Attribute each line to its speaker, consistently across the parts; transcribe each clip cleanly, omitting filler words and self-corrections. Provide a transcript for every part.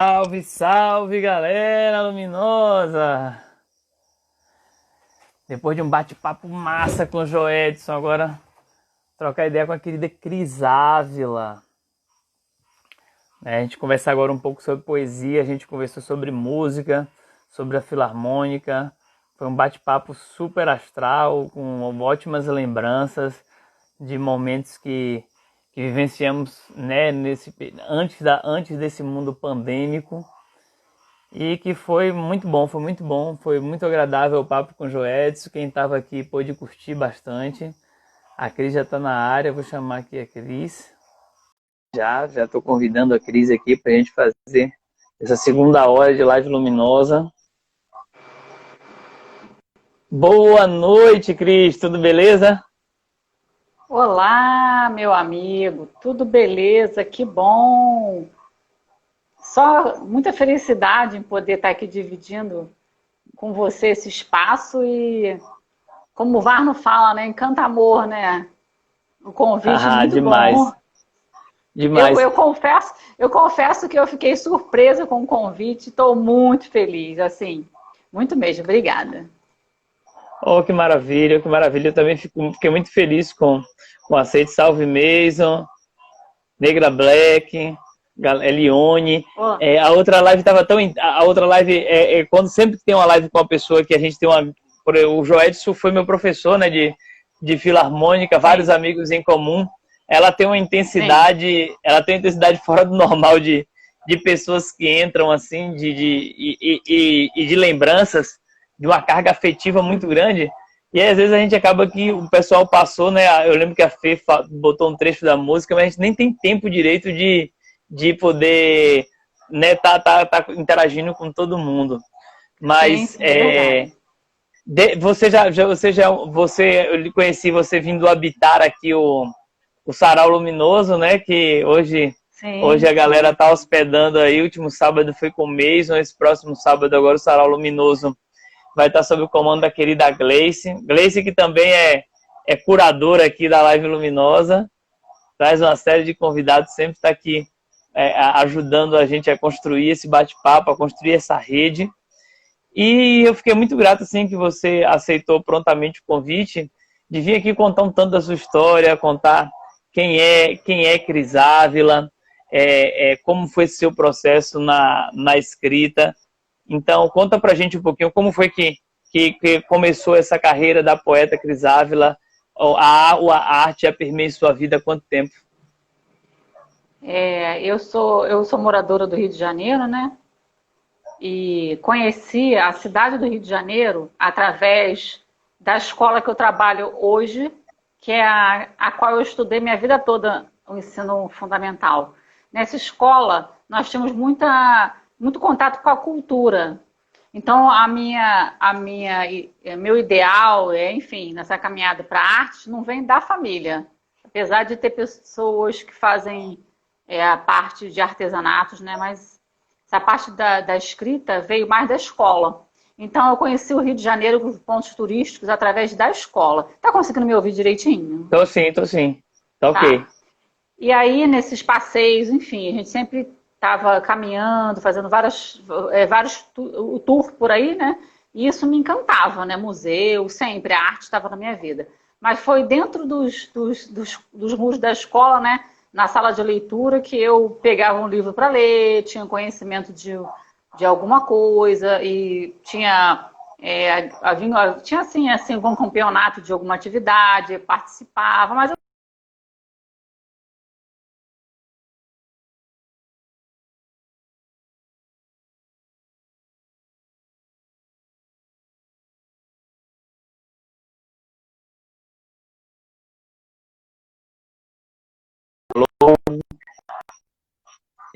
Speaker 1: Salve, salve, galera luminosa! Depois de um bate-papo massa com o Joedson, agora trocar ideia com a querida Cris Ávila. A gente conversar agora um pouco sobre poesia, a gente conversou sobre música, sobre a filarmônica. Foi um bate-papo super astral, com ótimas lembranças de momentos que vivenciamos, né, antes desse mundo pandêmico. E que foi muito bom, foi muito agradável o papo com o Joedson. Quem estava aqui pôde curtir bastante. A Cris já está na área, vou chamar aqui a Cris. Já estou convidando a Cris aqui para a gente fazer essa segunda hora de live luminosa. Boa noite, Cris, tudo beleza?
Speaker 2: Olá, meu amigo, tudo beleza? Que bom! Só muita felicidade em poder estar aqui dividindo com você esse espaço e, como o Varno fala, né? Encanta amor, né? Um convite
Speaker 1: Ah,
Speaker 2: muito
Speaker 1: demais,
Speaker 2: bom. Eu,
Speaker 1: demais.
Speaker 2: eu confesso, eu confesso que eu fiquei surpresa com o convite, estou muito feliz, assim, muito mesmo. Obrigada.
Speaker 1: Oh, que maravilha, que maravilha. Eu também fiquei muito feliz com o aceite. Salve Mason, Negra Black, Elione.
Speaker 2: Oh,
Speaker 1: A outra live estava tão. A outra live, quando sempre tem uma live com uma pessoa que a gente tem uma. O Joedson foi meu professor, né, de filarmônica, vários
Speaker 2: sim,
Speaker 1: amigos em comum.
Speaker 2: sim,
Speaker 1: Ela tem uma intensidade fora do normal de pessoas que entram assim, e de lembranças, de uma carga afetiva muito
Speaker 2: uhum,
Speaker 1: grande. E aí, às vezes a gente acaba que o pessoal passou, né? Eu lembro que a Fê botou um trecho da música, mas a gente nem tem tempo direito de poder, né, tá interagindo com todo mundo.
Speaker 2: sim,
Speaker 1: Mas
Speaker 2: sim, é verdade.
Speaker 1: eu lhe conheci você vindo habitar aqui o Sarau Luminoso, né? Que hoje
Speaker 2: Sim,
Speaker 1: a galera
Speaker 2: sim.
Speaker 1: tá hospedando aí. O último sábado foi com o Mason, esse próximo sábado agora o Sarau Luminoso vai estar sob o comando da querida Gleice. Gleice que também é curadora aqui da Live Luminosa, traz uma série de convidados, sempre está aqui ajudando a gente a construir esse bate-papo, a construir essa rede. E eu fiquei muito grato assim que você aceitou prontamente o convite de vir aqui contar um tanto da sua história, contar quem é Cris Ávila, como foi esse seu processo na escrita. Então, conta pra gente um pouquinho como foi que começou essa carreira da poeta Cris Ávila, a arte já permeia sua vida há quanto tempo?
Speaker 2: Eu sou moradora do Rio de Janeiro, né? E conheci a cidade do Rio de Janeiro através da escola que eu trabalho hoje, que é a qual eu estudei minha vida toda, o ensino fundamental. Nessa escola, nós tínhamos muito contato com a cultura. Então, meu ideal enfim, nessa caminhada para a arte, não vem da família. Apesar de ter pessoas que fazem a parte de artesanatos, né? Mas essa parte da escrita veio mais da escola. Então, eu conheci o Rio de Janeiro com os pontos turísticos através da escola. Tá conseguindo me ouvir direitinho?
Speaker 1: Tô sim. Tá ok.
Speaker 2: Tá. E aí, nesses passeios, enfim, a gente sempre estava caminhando, fazendo o tour por aí, né? E isso me encantava, né? Museu, sempre, a arte estava na minha vida. Mas foi dentro dos muros da escola, né? Na sala de leitura, que eu pegava um livro para ler, tinha conhecimento de alguma coisa e tinha assim, algum campeonato de alguma atividade, participava, mas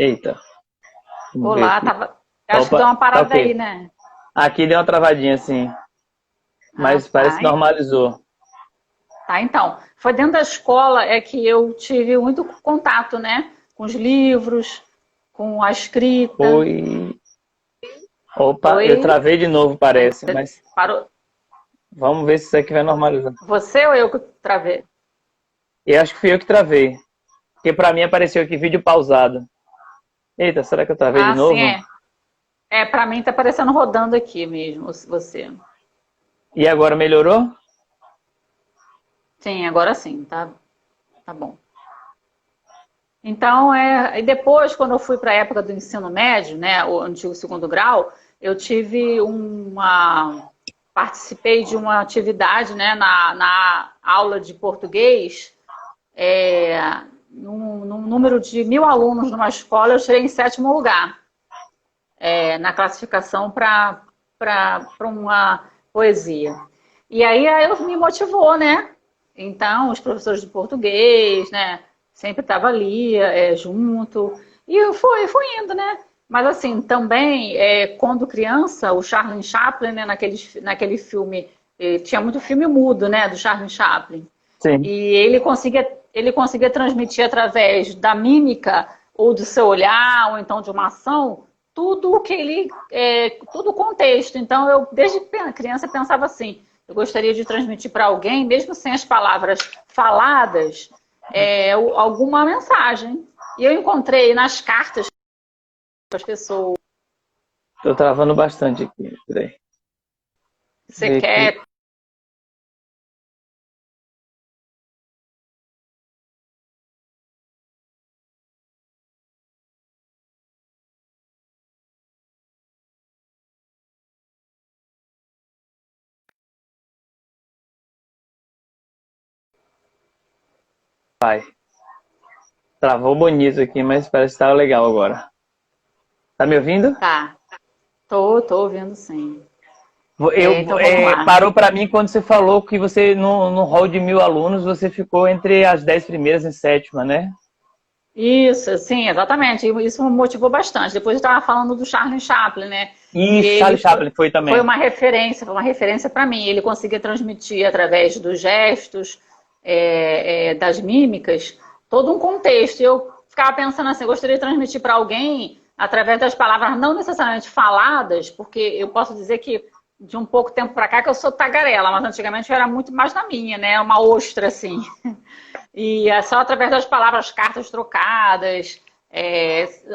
Speaker 1: Eita, vamos ver
Speaker 2: olá,
Speaker 1: aqui.
Speaker 2: tava. Acho que deu
Speaker 1: Opa,
Speaker 2: uma
Speaker 1: tá
Speaker 2: parada aí,
Speaker 1: ok.
Speaker 2: né?
Speaker 1: Aqui deu uma travadinha assim,
Speaker 2: Ah,
Speaker 1: mas parece
Speaker 2: tá.
Speaker 1: que normalizou.
Speaker 2: Tá, então. Foi dentro da escola que eu tive muito contato, né? Com os livros, com a escrita.
Speaker 1: Oi. Opa, eu
Speaker 2: Oi?
Speaker 1: travei de novo, parece, mas
Speaker 2: Parou?
Speaker 1: vamos ver se isso aqui vai normalizar.
Speaker 2: Você ou eu que travei?
Speaker 1: Eu acho que fui eu que travei, porque pra mim apareceu aqui vídeo pausado. Eita, será que eu travei de novo?
Speaker 2: Sim, é. Pra mim tá parecendo rodando aqui mesmo, você.
Speaker 1: E agora melhorou?
Speaker 2: Sim, agora sim, tá bom. Então, e depois, quando eu fui para a época do ensino médio, né, o antigo segundo grau, eu tive participei de uma atividade, né, na aula de português, num número de 1.000 alunos numa escola, eu tirei em 7º lugar, na classificação para uma poesia. E aí me motivou, né? Então, os professores de português, né? Sempre estava ali, junto. E eu fui indo, né? Mas assim, também, quando criança, o Charlie Chaplin, né, naquele filme, tinha muito filme mudo, né, do Charlie Chaplin.
Speaker 1: Sim.
Speaker 2: E ele conseguia transmitir através da mímica, ou do seu olhar, ou então de uma ação, tudo o que tudo o contexto. Então, eu, desde criança, pensava assim, eu gostaria de transmitir para alguém, mesmo sem as palavras faladas, alguma mensagem. E eu encontrei nas cartas das pessoas.
Speaker 1: Tô travando bastante aqui. Peraí.
Speaker 2: Você quer.
Speaker 1: Vai. Travou bonito aqui, mas parece que tá legal agora. Tá me ouvindo?
Speaker 2: Tá, tô ouvindo sim.
Speaker 1: Eu,
Speaker 2: Então vamos lá.
Speaker 1: parou para mim quando você falou que você, no hall de 1.000 alunos, você ficou entre as 10 primeiras em 7ª, né?
Speaker 2: Isso, sim, exatamente. Isso me motivou bastante. Depois eu estava falando do Charlie Chaplin, né? Que
Speaker 1: Isso,
Speaker 2: ele
Speaker 1: Charlie Chaplin foi
Speaker 2: foi
Speaker 1: também.
Speaker 2: uma referência para mim. Ele conseguia transmitir através dos gestos, das mímicas, todo um contexto. E eu ficava pensando assim, eu gostaria de transmitir para alguém através das palavras não necessariamente faladas, porque eu posso dizer que de um pouco tempo para cá que eu sou tagarela, mas antigamente eu era muito mais na minha, né? Uma ostra, assim. E é só através das palavras, cartas trocadas,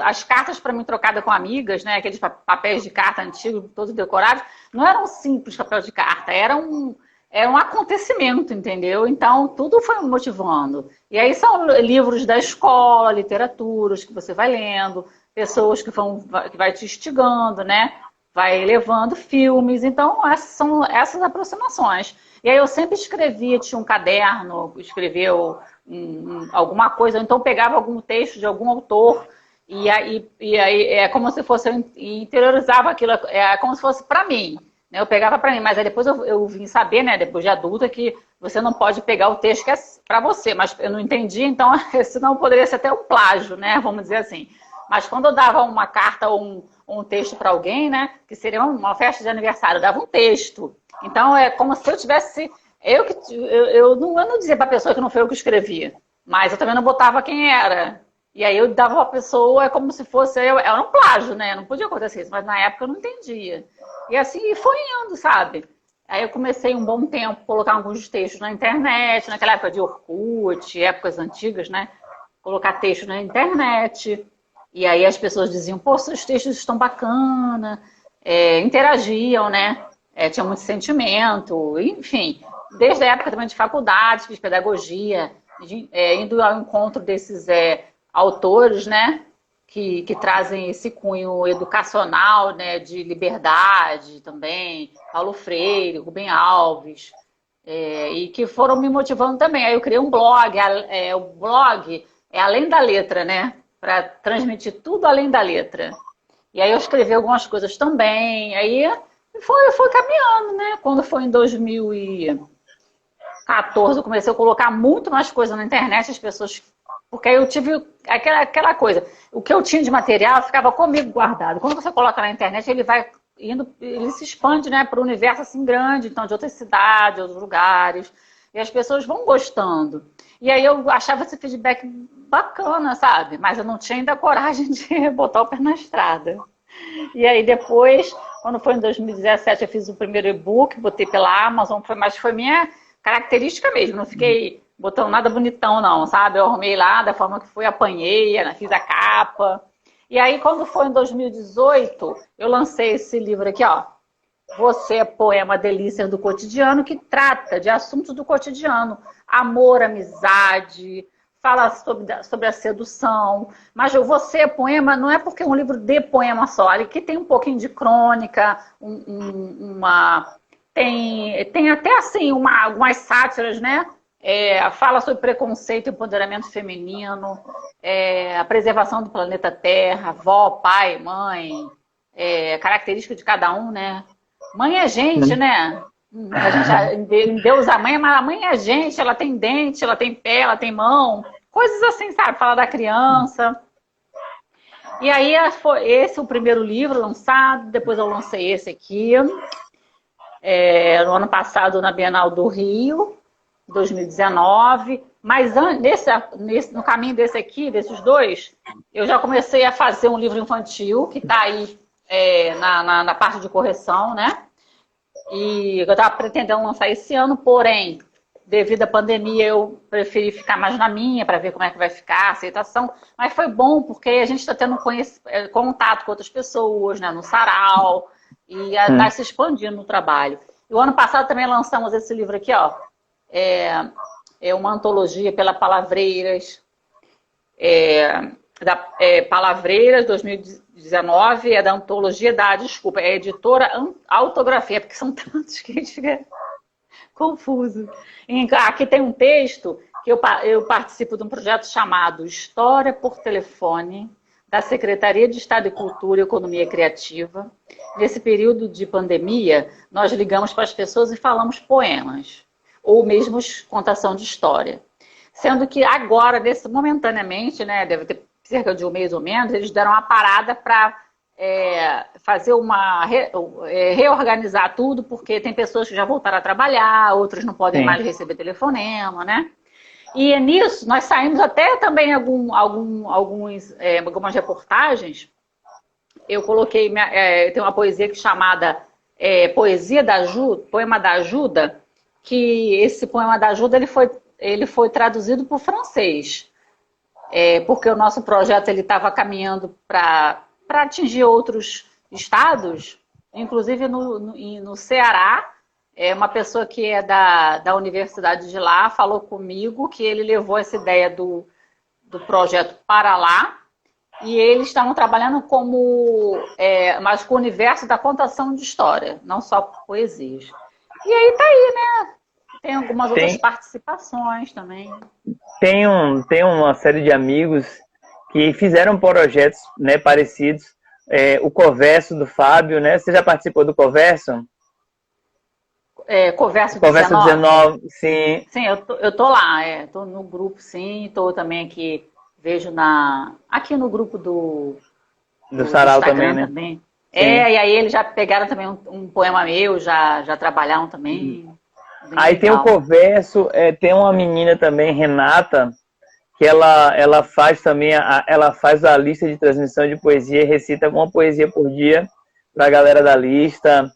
Speaker 2: as cartas para mim trocadas com amigas, né, aqueles papéis de carta antigos, todos decorados, não eram simples papel de carta, era um acontecimento, entendeu? Então, tudo foi me motivando. E aí são livros da escola, literaturas que você vai lendo, pessoas que vai te instigando, né? Vai levando filmes. Então, essas são essas aproximações. E aí eu sempre escrevia, tinha um caderno, escrevia alguma coisa, então pegava algum texto de algum autor e aí é como se fosse, eu interiorizava aquilo, é como se fosse para mim, né? Eu pegava para mim, mas aí depois eu vim saber, né, depois de adulta, que você não pode pegar o texto que é para você, mas eu não entendi, então senão poderia ser até um plágio, né, vamos dizer assim. Mas quando eu dava uma carta ou um texto para alguém, né, que seria uma festa de aniversário, eu dava um texto. Então é como se eu tivesse. Eu não dizia para a pessoa que não foi eu que escrevi, mas eu também não botava quem era. E aí eu dava para a pessoa, é como se fosse. Era um plágio, né? Não podia acontecer isso, mas na época eu não entendia. E assim foi indo, sabe? Aí eu comecei um bom tempo a colocar alguns textos na internet, naquela época de Orkut, épocas antigas, né? Colocar texto na internet. E aí as pessoas diziam, pô, seus textos estão bacana, interagiam, né? Tinha muito sentimento, enfim. Desde a época também de faculdade, fiz pedagogia, indo ao encontro desses autores, né? Que trazem esse cunho educacional, né? De liberdade também, Paulo Freire, Rubem Alves, e que foram me motivando também. Aí eu criei um blog, o blog é Além da Letra, né? Para transmitir tudo além da letra. E aí eu escrevi algumas coisas também, aí foi caminhando, né? Quando foi em 2014, eu comecei a colocar muito mais coisa na internet, as pessoas... Porque aí eu tive aquela coisa, o que eu tinha de material ficava comigo guardado. Quando você coloca na internet, ele vai indo, ele se expande, né, para o universo assim grande, então de outras cidades, outros lugares, e as pessoas vão gostando. E aí eu achava esse feedback bacana, sabe? Mas eu não tinha ainda coragem de botar o pé na estrada. E aí depois, quando foi em 2017, eu fiz o primeiro e-book, botei pela Amazon, mas foi minha característica mesmo, não fiquei botando nada bonitão não, sabe? Eu arrumei lá da forma que fui, apanhei, fiz a capa. E aí, quando foi em 2018, eu lancei esse livro aqui, ó. Você é poema Delícias do Cotidiano, que trata de assuntos do cotidiano. Amor, amizade, fala sobre a sedução. Mas o Você é Poema não é porque é um livro de poema só. Ele que tem um pouquinho de crônica, tem até assim algumas sátiras, né? Fala sobre preconceito e empoderamento feminino, a preservação do planeta Terra, avó, pai, mãe, característica de cada um, né? Mãe é gente, né? A gente Deus a mãe, mas a mãe é gente, ela tem dente, ela tem pé, ela tem mão, coisas assim, sabe? Fala da criança. E aí foi esse o primeiro livro lançado, depois eu lancei esse aqui, no ano passado na Bienal do Rio, 2019, mas no caminho desse aqui, desses dois, eu já comecei a fazer um livro infantil, que está aí na parte de correção, né? E eu estava pretendendo lançar esse ano, porém, devido à pandemia, eu preferi ficar mais na minha, para ver como é que vai ficar a aceitação. Mas foi bom, porque a gente está tendo contato com outras pessoas, né, no sarau, e está se expandindo no trabalho. E o ano passado também lançamos esse livro aqui, ó. É uma antologia pela Palavreiras, Palavreiras 2019, da antologia desculpa, é editora Autografia, porque são tantos que a gente fica confuso. Aqui tem um texto que eu participo de um projeto chamado História por Telefone, da Secretaria de Estado de Cultura e Economia Criativa. Nesse período de pandemia, nós ligamos para as pessoas e falamos poemas, ou mesmo contação de história. Sendo que agora, momentaneamente, né, deve ter cerca de um mês ou menos, eles deram uma parada para fazer reorganizar tudo, porque tem pessoas que já voltaram a trabalhar, outras não podem mais receber telefonema, né? E nisso, nós saímos até também algumas reportagens. Eu coloquei, tem uma poesia chamada Poesia da Ajuda, Poema da Ajuda, que esse Poema da Ajuda ele foi traduzido para o francês. Porque o nosso projeto estava caminhando para atingir outros estados, inclusive no Ceará. Uma pessoa que é da universidade de lá falou comigo que ele levou essa ideia do projeto para lá, e eles estavam trabalhando mas com o universo da contação de história, não só poesias. E aí tá aí, né? Tem algumas outras participações também.
Speaker 1: Tem uma série de amigos que fizeram projetos, né, parecidos. O Converso do Fábio, né? Você já participou do Converso?
Speaker 2: Converso
Speaker 1: 19, sim.
Speaker 2: Sim, eu tô lá, tô no grupo, sim, tô também aqui, vejo aqui no grupo do
Speaker 1: Sarau
Speaker 2: Instagram
Speaker 1: também, né?
Speaker 2: Também. E aí eles já pegaram também um poema meu, já trabalharam também.
Speaker 1: Aí tem o Converso, tem uma menina também, Renata, que ela faz também, ela faz a lista de transmissão de poesia e recita uma poesia por dia para a galera da lista.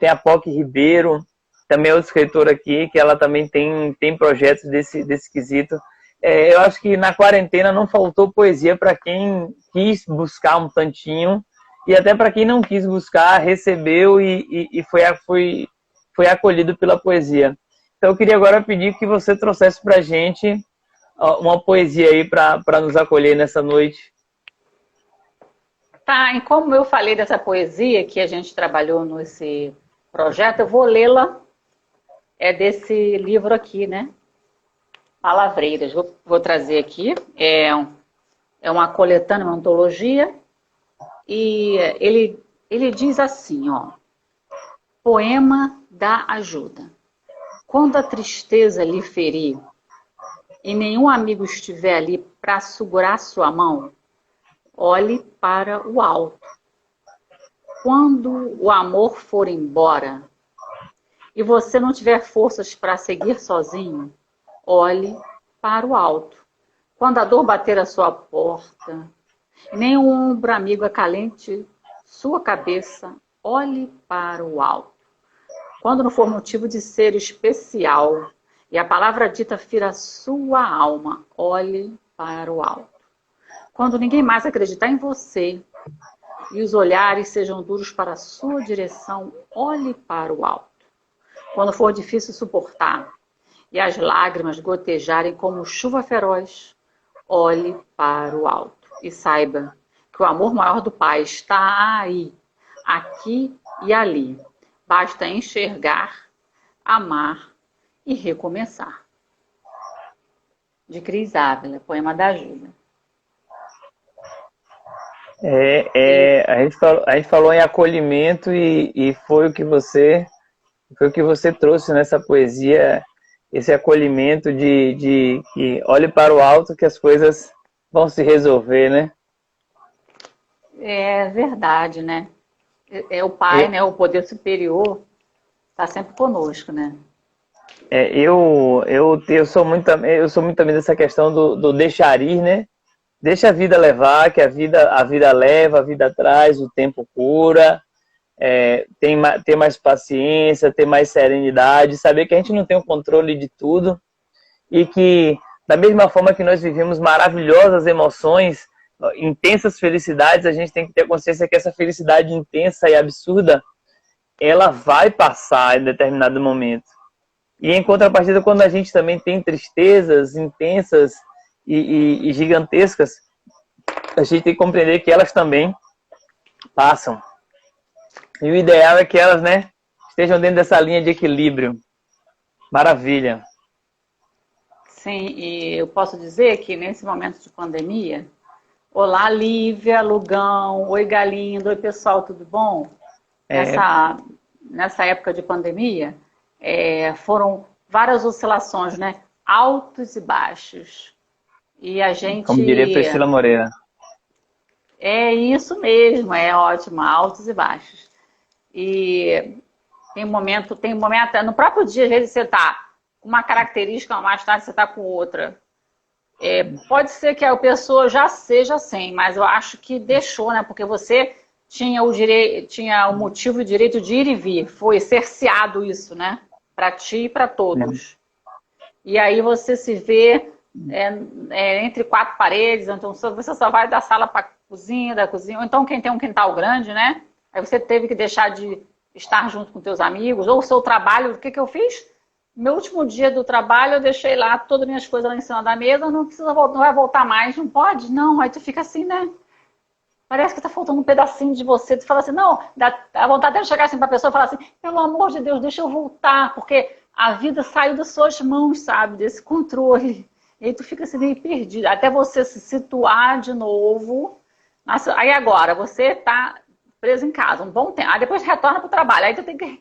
Speaker 1: Tem a POC Ribeiro, também é outra escritora aqui, que ela também tem projetos desse quesito. Eu acho que na quarentena não faltou poesia para quem quis buscar um tantinho, e até para quem não quis buscar, recebeu e foi acolhido pela poesia. Então eu queria agora pedir que você trouxesse para a gente uma poesia aí para nos acolher nessa noite.
Speaker 2: Tá, e como eu falei dessa poesia que a gente trabalhou nesse projeto, eu vou lê-la, desse livro aqui, né? Palavreiras. Vou trazer aqui. É uma coletânea, uma antologia, e ele diz assim, ó: Poema da Ajuda. Quando a tristeza lhe ferir e nenhum amigo estiver ali para segurar sua mão, olhe para o alto. Quando o amor for embora e você não tiver forças para seguir sozinho, olhe para o alto. Quando a dor bater a sua porta e nenhum ombro amigo acalente sua cabeça, olhe para o alto. Quando não for motivo de ser especial e a palavra dita fira sua alma, olhe para o alto. Quando ninguém mais acreditar em você e os olhares sejam duros para a sua direção, olhe para o alto. Quando for difícil suportar e as lágrimas gotejarem como chuva feroz, olhe para o alto e saiba que o amor maior do Pai está aí, aqui e ali. Basta enxergar, amar e recomeçar. De Cris Ávila, poema da Júlia.
Speaker 1: A gente falou em acolhimento e foi o que você trouxe nessa poesia, esse acolhimento de que olhe para o alto que as coisas vão se resolver, né?
Speaker 2: É verdade, né? É o Pai, né? O poder superior está sempre conosco, né?
Speaker 1: Eu sou muito também dessa questão do deixar ir, né? Deixa a vida levar, que a vida leva, a vida traz, o tempo cura, ter mais paciência, ter mais serenidade, saber que a gente não tem o controle de tudo e que, da mesma forma que nós vivemos maravilhosas emoções, intensas felicidades, a gente tem que ter consciência que essa felicidade intensa e absurda, ela vai passar em determinado momento. E em contrapartida, quando a gente também tem tristezas intensas e gigantescas, a gente tem que compreender que elas também passam. E o ideal é que elas, né, estejam dentro dessa linha de equilíbrio. Maravilha.
Speaker 2: Sim, e eu posso dizer que nesse momento de pandemia, olá Lívia, Lugão, oi Galindo, oi pessoal, tudo bom? Nessa época de pandemia, foram várias oscilações, né? Altos e baixos. E a gente...
Speaker 1: Como diria Priscila Moreira.
Speaker 2: É isso mesmo, é ótimo, altos e baixos. E tem momento, no próprio dia, às vezes você está com uma característica, mais tarde você está com outra. Pode ser que a pessoa já seja assim, mas eu acho que deixou, né? Porque você tinha o motivo e o direito de ir e vir. Foi cerceado isso, né? Para ti e para todos. E aí você se vê entre quatro paredes, então você só vai da sala para cozinha, da cozinha, ou então quem tem um quintal grande, né? Aí você teve que deixar de estar junto com teus amigos, ou o seu trabalho, o que eu fiz? Meu último dia do trabalho, eu deixei lá todas as minhas coisas lá em cima da mesa, não precisa voltar, não vai voltar mais, não pode? Não, aí tu fica assim, né? Parece que tá faltando um pedacinho de você, tu fala assim, não, dá vontade de chegar assim pra pessoa e falar assim, pelo amor de Deus, deixa eu voltar, porque a vida saiu das suas mãos, sabe, desse controle. E aí tu fica assim meio perdido, até você se situar de novo. Nossa, aí agora, você tá preso em casa um bom tempo, aí depois retorna pro trabalho, aí tu tem que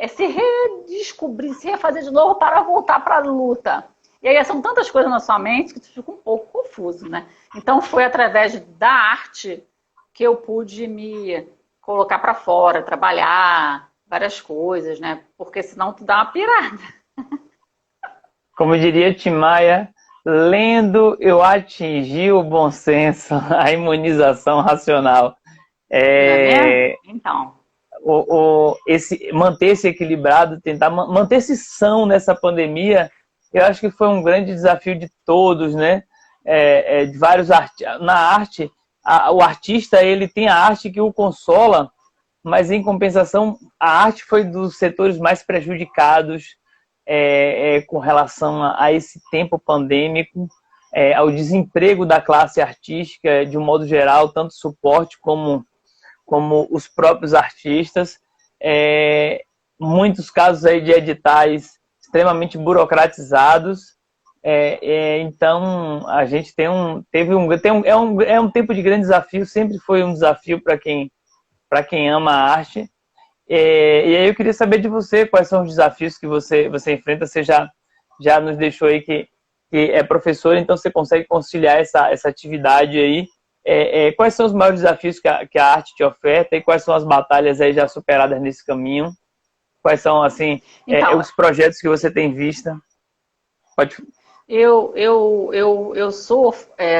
Speaker 2: se redescobrir, se refazer de novo para voltar para a luta. E aí são tantas coisas na sua mente que tu fica um pouco confuso, né? Então foi através da arte que eu pude me colocar para fora, trabalhar várias coisas, né? Porque senão tu dá uma pirada.
Speaker 1: Como diria Tim Maia, lendo eu atingi o bom senso, a imunização racional.
Speaker 2: Então.
Speaker 1: Manter-se equilibrado, tentar manter-se são nessa pandemia, eu acho que foi um grande desafio de todos, né? De vários na arte, o artista ele tem a arte que o consola, mas em compensação a arte foi dos setores mais prejudicados com relação a esse tempo pandêmico, ao desemprego da classe artística de um modo geral, tanto suporte como os próprios artistas, muitos casos aí de editais extremamente burocratizados, então a gente é um tempo de grande desafio, sempre foi um desafio para quem ama a arte, e aí eu queria saber de você quais são os desafios que você enfrenta. Você já nos deixou aí que é professor, então você consegue conciliar essa atividade aí. Quais são os maiores desafios que a arte te oferta e quais são as batalhas aí já superadas nesse caminho? Quais são, assim,
Speaker 2: então,
Speaker 1: os projetos que você tem visto? Pode...
Speaker 2: Eu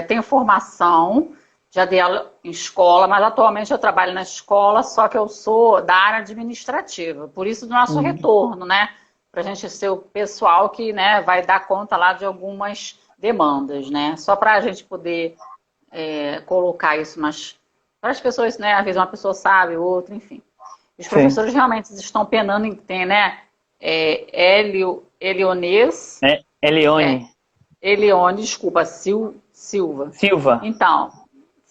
Speaker 2: tenho formação, já dei aula em escola, mas atualmente eu trabalho na escola, só que eu sou da área administrativa. Por isso do nosso retorno, né? Para a gente ser o pessoal que, né, vai dar conta lá de algumas demandas, né? Só para a gente poder colocar isso, mas para as pessoas, né? Às vezes uma pessoa sabe, outra, enfim. Os
Speaker 1: Sim.
Speaker 2: professores realmente estão penando em ter, né? Elionês.
Speaker 1: Elione.
Speaker 2: Elione, desculpa, Silva.
Speaker 1: Silva.
Speaker 2: Então,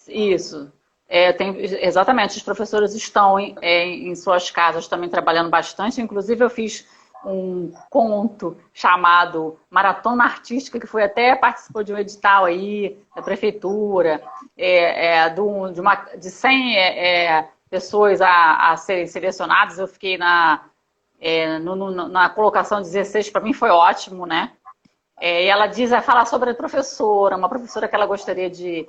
Speaker 2: isso. Exatamente, os professores estão em suas casas também trabalhando bastante. Inclusive, eu fiz um conto chamado Maratona Artística, que participou de um edital aí da prefeitura, de 100 pessoas a serem selecionadas. Eu fiquei na colocação 16, para mim foi ótimo, né? E ela fala sobre a professora, uma professora que ela gostaria de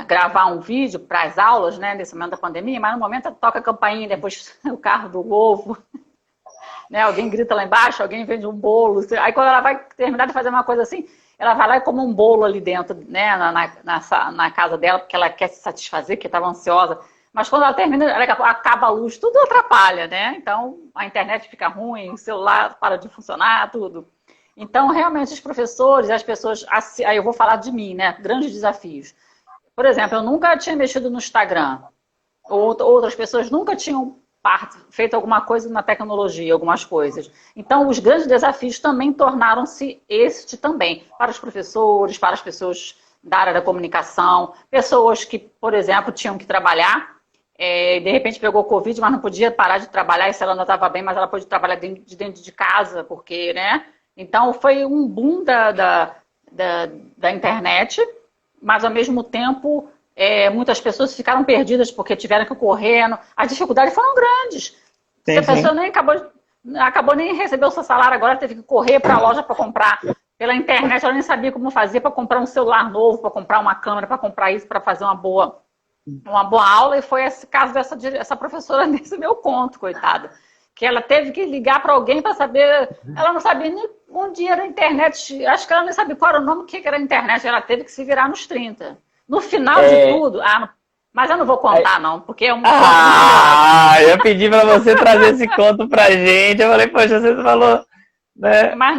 Speaker 2: gravar um vídeo para as aulas, né, nesse momento da pandemia, mas no momento toca a campainha, depois o carro do ovo, né, alguém grita lá embaixo, alguém vende um bolo, aí quando ela vai terminar de fazer uma coisa assim, ela vai lá e come um bolo ali dentro, né, na casa dela, porque ela quer se satisfazer, porque estava ansiosa, mas quando ela termina, acaba a luz, tudo atrapalha, né, então a internet fica ruim, o celular para de funcionar, tudo. Então, realmente, os professores, as pessoas... Aí eu vou falar de mim, né? Grandes desafios. Por exemplo, eu nunca tinha mexido no Instagram. Outras pessoas nunca tinham feito alguma coisa na tecnologia, algumas coisas. Então, os grandes desafios também tornaram-se também. Para os professores, para as pessoas da área da comunicação, pessoas que, por exemplo, tinham que trabalhar, de repente pegou Covid, mas não podia parar de trabalhar, e se ela não estava bem, mas ela pôde trabalhar dentro de casa, porque, né? Então, foi um boom da internet, mas, ao mesmo tempo, muitas pessoas ficaram perdidas porque tiveram que correr. As dificuldades foram grandes. Se a pessoa nem acabou nem receber o seu salário agora, teve que correr para a loja para comprar pela internet, ela nem sabia como fazer para comprar um celular novo, para comprar uma câmera, para comprar isso, para fazer uma boa aula. E foi esse caso dessa professora nesse meu conto, coitada. Que ela teve que ligar para alguém para saber, ela não sabia nem onde era a internet, acho que ela nem sabia qual era o nome, o que era a internet, ela teve que se virar nos 30. No final de tudo, mas eu não vou contar não, porque é um...
Speaker 1: eu pedi para você trazer esse conto pra gente, eu falei, poxa, você falou... Né?
Speaker 2: Mas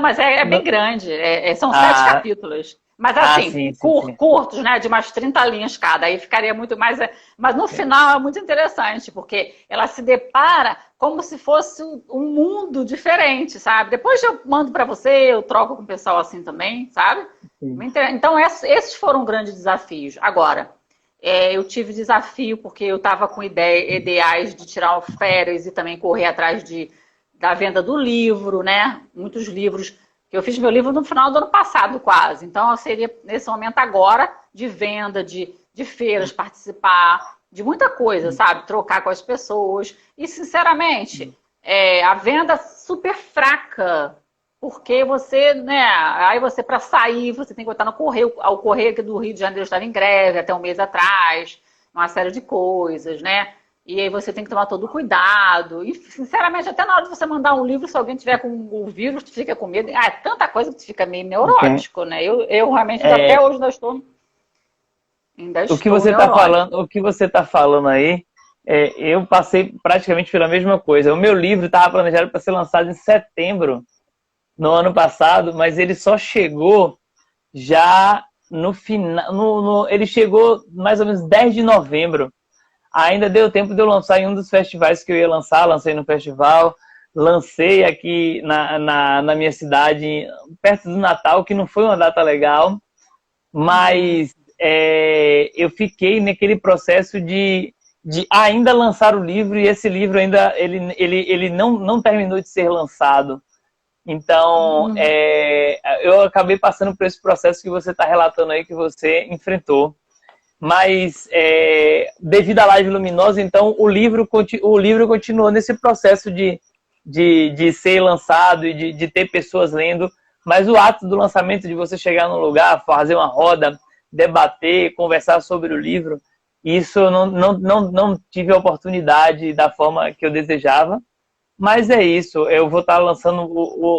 Speaker 2: mas é bem grande, são 7 capítulos. Mas assim, sim. Curtos, né? De umas 30 linhas cada. Aí ficaria muito mais... Mas no final é muito interessante, porque ela se depara como se fosse um mundo diferente, sabe? Depois eu mando para você, eu troco com o pessoal assim também, sabe? Sim. Então, esses foram grandes desafios. Agora, eu tive desafio porque eu estava com ideais de tirar férias e também correr atrás da venda do livro, né? Muitos livros... Eu fiz meu livro no final do ano passado, quase. Então, eu seria, nesse momento agora, de venda, de feiras, participar, de muita coisa, sabe? Trocar com as pessoas. E, sinceramente, a venda super fraca. Porque você, né? Aí você, para sair, você tem que botar no correio. O correio do Rio de Janeiro estava em greve até um mês atrás. Uma série de coisas, né? E aí você tem que tomar todo o cuidado. E, sinceramente, até na hora de você mandar um livro, se alguém tiver com o vírus, tu fica com medo. É tanta coisa que tu fica meio neurótico, né? Eu realmente, até hoje, ainda estou
Speaker 1: o que você está falando aí, eu passei praticamente pela mesma coisa. O meu livro estava planejado para ser lançado em setembro, no ano passado, mas ele só chegou já no final... ele chegou mais ou menos 10 de novembro. Ainda deu tempo de eu lançar em um dos festivais que eu ia lançar, lancei no festival, lancei aqui na minha cidade, perto do Natal, que não foi uma data legal, mas eu fiquei naquele processo de ainda lançar o livro, e esse livro ainda ele não terminou de ser lançado. Então, eu acabei passando por esse processo que você está relatando aí, que você enfrentou. Mas, devido à Live Luminosa, então, o livro continuou nesse processo de ser lançado e de ter pessoas lendo. Mas o ato do lançamento, de você chegar num lugar, fazer uma roda, debater, conversar sobre o livro, isso eu não tive a oportunidade da forma que eu desejava. Mas é isso, eu vou estar lançando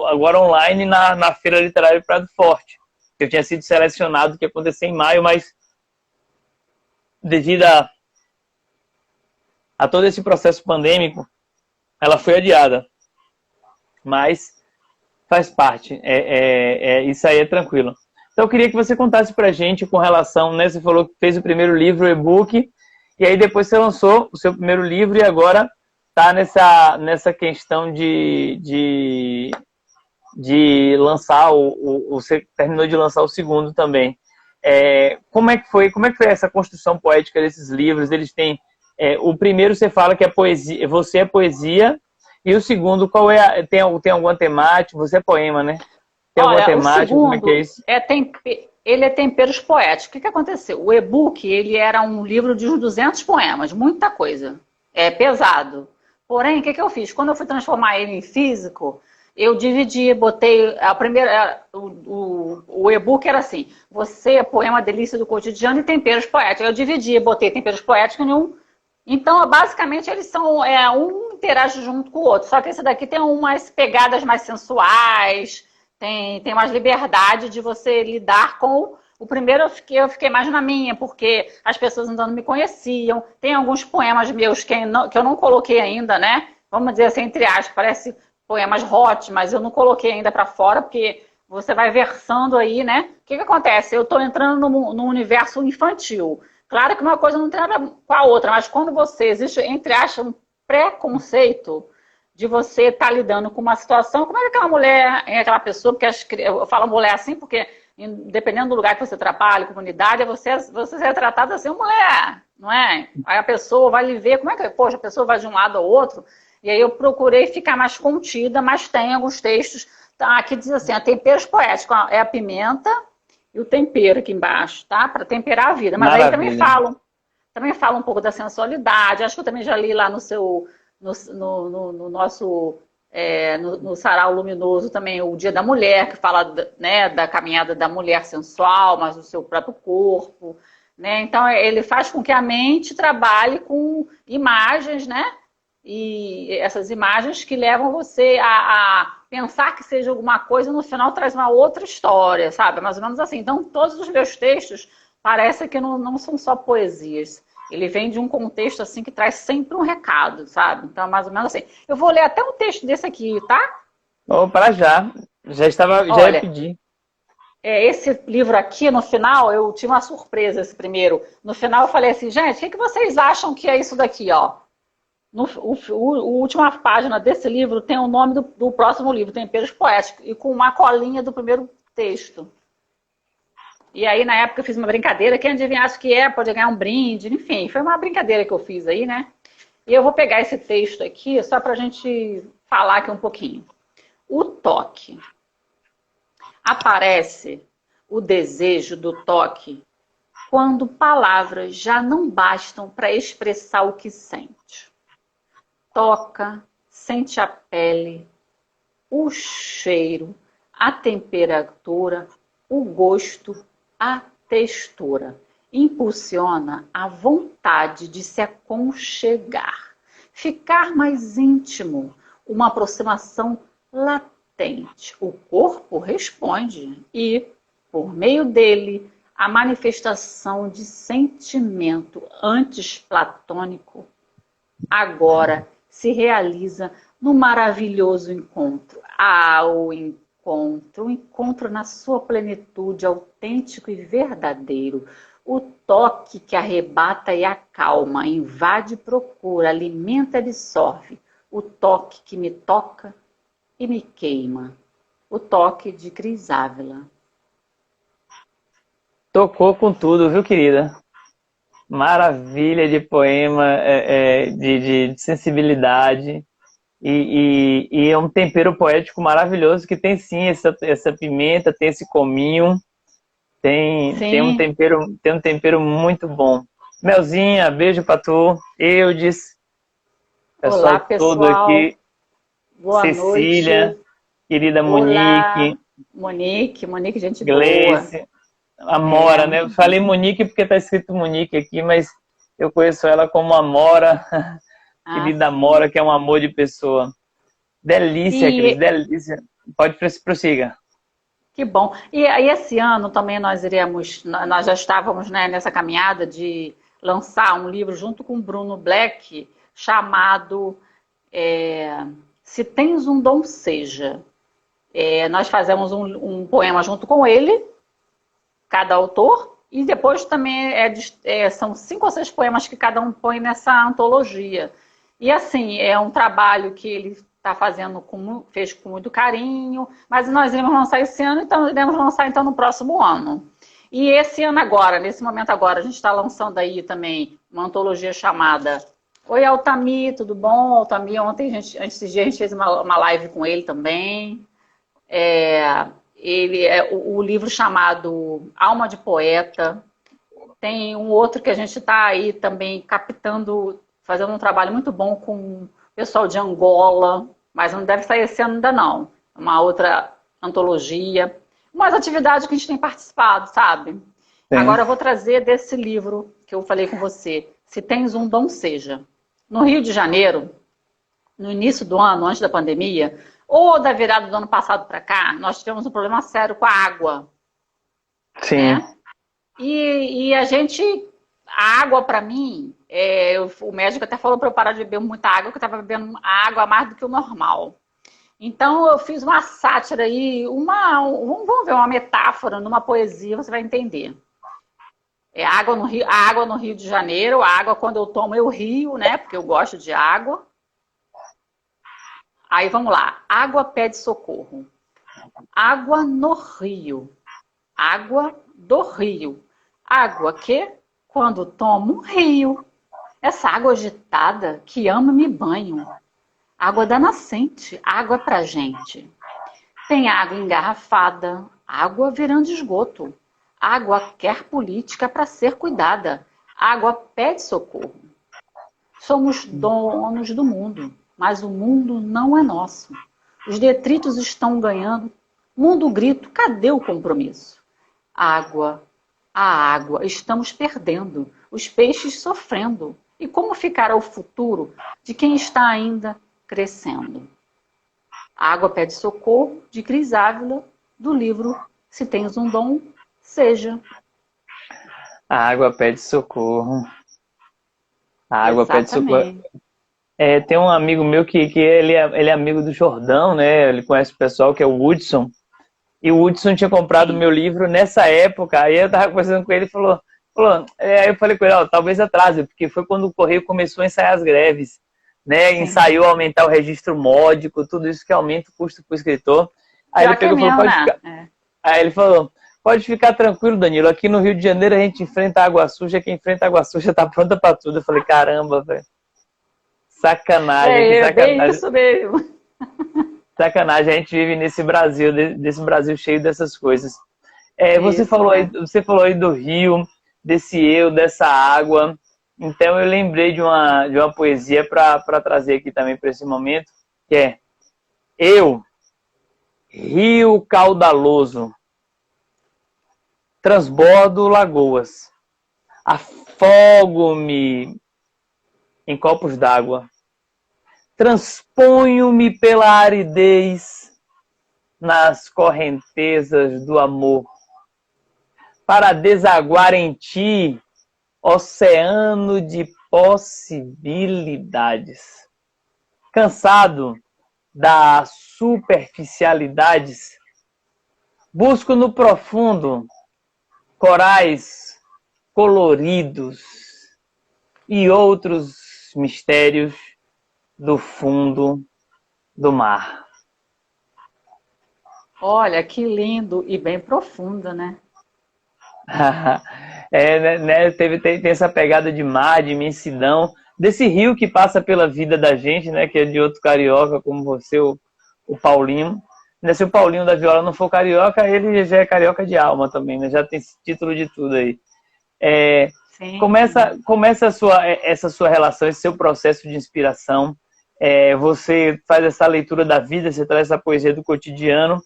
Speaker 1: agora online na Feira Literária de Prado Forte. Eu tinha sido selecionado, que ia acontecer em maio, mas... devido a todo esse processo pandêmico, ela foi adiada. Mas faz parte. Isso aí é tranquilo. Então eu queria que você contasse pra gente com relação, né? Você falou que fez o primeiro livro, o e-book, e aí depois você lançou o seu primeiro livro e agora tá nessa questão de lançar você terminou de lançar o segundo também. Como é que foi essa construção poética desses livros? Eles têm o primeiro você fala que é poesia, você é poesia, e o segundo qual tem alguma temática? Você é poema, né? Tem alguma
Speaker 2: Olha, o
Speaker 1: temática? Como é que é
Speaker 2: segundo
Speaker 1: isso?
Speaker 2: ele é temperos poéticos. O que que aconteceu? O e-book, ele era um livro de uns 200 poemas, muita coisa. É pesado. Porém, o que que eu fiz? Quando eu fui transformar ele em físico, eu dividi, botei a primeira, o e-book era assim: você é poema delícia do cotidiano e temperos poéticos. Eu dividi, botei temperos poéticos em um. Então, basicamente, eles são um interage junto com o outro. Só que esse daqui tem umas pegadas mais sensuais, tem mais liberdade de você lidar com. O primeiro eu fiquei mais na minha, porque as pessoas ainda não me conheciam. Tem alguns poemas meus que eu não coloquei ainda, né? Vamos dizer assim, entre aspas, parece poemas hot, mas eu não coloquei ainda para fora, porque você vai versando aí, né? O que que acontece? Eu estou entrando no universo infantil. Claro que uma coisa não tem nada com a outra, mas quando existe, entre aspas, um preconceito de você estar lidando com uma situação, como é que aquela mulher, aquela pessoa, porque eu falo mulher assim, porque dependendo do lugar que você trabalha, comunidade, você ser tratada assim, mulher, não é? Aí a pessoa vai lhe ver, como é que, poxa, a pessoa vai de um lado ao outro, e aí eu procurei ficar mais contida, mas tem alguns textos, tá, que diz assim, temperos poéticos, é a pimenta e o tempero aqui embaixo, tá? Para temperar a vida. Mas aí
Speaker 1: Maravilha.
Speaker 2: também falo um pouco da sensualidade, acho que eu também já li lá no seu, no nosso no Sarau Luminoso também o Dia da Mulher, que fala, né, da caminhada da mulher sensual, mas do seu próprio corpo, né? Então ele faz com que a mente trabalhe com imagens, né? E essas imagens que levam você a pensar que seja alguma coisa, no final traz uma outra história, sabe? Mais ou menos assim. Então todos os meus textos parece que não são só poesias. Ele vem de um contexto assim que traz sempre um recado, sabe? Então, mais ou menos assim. Eu vou ler até um texto desse aqui, tá?
Speaker 1: Para já. Já ia
Speaker 2: Olha,
Speaker 1: pedir.
Speaker 2: esse livro aqui, no final, eu tive uma surpresa esse primeiro. No final eu falei assim, gente, o que vocês acham que é isso daqui, ó? A última página desse livro tem o nome do próximo livro, Temperos Poéticos, e com uma colinha do primeiro texto. E aí, na época, eu fiz uma brincadeira. Quem adivinhasse o que pode ganhar um brinde. Enfim, foi uma brincadeira que eu fiz aí, né? E eu vou pegar esse texto aqui só para a gente falar aqui um pouquinho. O toque. Aparece o desejo do toque quando palavras já não bastam para expressar o que sente. Toca, sente a pele, o cheiro, a temperatura, o gosto, a textura. Impulsiona a vontade de se aconchegar, ficar mais íntimo, uma aproximação latente. O corpo responde e, por meio dele, a manifestação de sentimento antes platônico agora se realiza no maravilhoso encontro. O encontro na sua plenitude, autêntico e verdadeiro. O toque que arrebata e acalma, invade e procura, alimenta e absorve. O toque que me toca e me queima. O toque de Cris Ávila.
Speaker 1: Tocou com tudo, viu, querida? Maravilha de poema, de sensibilidade. E é um tempero poético maravilhoso que tem sim essa pimenta, tem esse cominho, tem um tempero muito bom. Melzinha, beijo pra tu. Eudes,
Speaker 2: Olá,
Speaker 1: pessoal todo
Speaker 2: pessoal.
Speaker 1: aqui.
Speaker 2: Boa
Speaker 1: Cecília,
Speaker 2: noite.
Speaker 1: querida
Speaker 2: Olá,
Speaker 1: Monique,
Speaker 2: Monique, gente boa.
Speaker 1: Gleice, Amora, né? Eu falei Monique porque tá escrito Monique aqui, mas eu conheço ela como Amora,
Speaker 2: Ah,
Speaker 1: querida
Speaker 2: sim.
Speaker 1: Amora, que é um amor de pessoa. Delícia, Cris,
Speaker 2: E
Speaker 1: delícia. Pode prossiga.
Speaker 2: que bom. E aí esse ano também nós já estávamos, né, nessa caminhada de lançar um livro junto com o Bruno Black chamado Se Tens um Dom Seja. Nós fazemos um poema junto com ele cada autor, e depois também são 5 ou 6 poemas que cada um põe nessa antologia. E assim, é um trabalho que ele está fazendo, fez com muito carinho, mas nós iremos lançar esse ano, então iremos lançar então no próximo ano. E esse ano agora, nesse momento agora, a gente está lançando aí também uma antologia chamada Oi, Altamir, tudo bom? Altamir, ontem, antes desse dia, a gente fez uma live com ele também. Ele o livro chamado Alma de Poeta. Tem um outro que a gente está aí também captando, fazendo um trabalho muito bom com o pessoal de Angola, mas não deve sair esse ano ainda não. Uma outra antologia. Umas atividades que a gente tem participado, sabe? Sim. Agora eu vou trazer desse livro que eu falei com você, Se Tens um Dom Seja. No Rio de Janeiro, no início do ano, antes da pandemia, ou da virada do ano passado para cá, nós tivemos um problema sério com a água.
Speaker 1: Sim.
Speaker 2: Né? E a água para mim, o médico até falou para eu parar de beber muita água, que eu estava bebendo água mais do que o normal. Então eu fiz uma sátira aí, vamos ver, uma metáfora numa poesia, você vai entender. A água no Rio de Janeiro, a água quando eu tomo eu rio, né? Porque eu gosto de água. Aí vamos lá. Água pede socorro. Água no rio. Água do rio. Água que, quando tomo, rio. Essa água agitada que amo e me banho. Água da nascente, água pra gente. Tem água engarrafada, água virando esgoto. Água quer política para ser cuidada. Água pede socorro. Somos donos do mundo, mas o mundo não é nosso. Os detritos estão ganhando. Mundo grito, cadê o compromisso? Água, a água, estamos perdendo. Os peixes sofrendo. E como ficará o futuro de quem está ainda crescendo? A água pede socorro, de Cris Ávila, do livro Se Tens um Dom, Seja.
Speaker 1: A água pede socorro. A água pede socorro. Tem um amigo meu que ele é amigo do Jordão, né? Ele conhece o pessoal, que é o Hudson. E o Hudson tinha comprado meu livro nessa época. Aí eu tava conversando com ele e falou, aí eu falei com ele, talvez atrase, porque foi quando o Correio começou a ensaiar as greves, né? Sim. Ensaiou aumentar o registro módico, tudo isso que aumenta o custo para o escritor. Aí ele pegou e falou, Aí ele falou, pode ficar tranquilo, Danilo, aqui no Rio de Janeiro a gente enfrenta água suja, quem enfrenta água suja tá pronta para tudo. Eu falei, caramba, velho. Sacanagem, sacanagem.
Speaker 2: Bem isso mesmo.
Speaker 1: Sacanagem, a gente vive nesse Brasil, desse Brasil cheio dessas coisas. Você falou aí do rio, dessa água. Então eu lembrei de uma poesia para trazer aqui também para esse momento, que é: eu, rio caudaloso, transbordo lagoas, afogo-me em copos d'água, transponho-me pela aridez nas correntezas do amor, para desaguar em ti, oceano de possibilidades. Cansado das superficialidades, busco no profundo corais coloridos e outros mistérios do fundo do mar.
Speaker 2: Olha, que lindo e bem profundo, né?
Speaker 1: Tem essa pegada de mar, de imensidão, desse rio que passa pela vida da gente, né? Que é de outro carioca, como você, o Paulinho. Se o Paulinho da Viola não for carioca, ele já é carioca de alma também, né? Já tem esse título de tudo aí. Começa essa sua relação, esse seu processo de inspiração. Você faz essa leitura da vida, você traz essa poesia do cotidiano,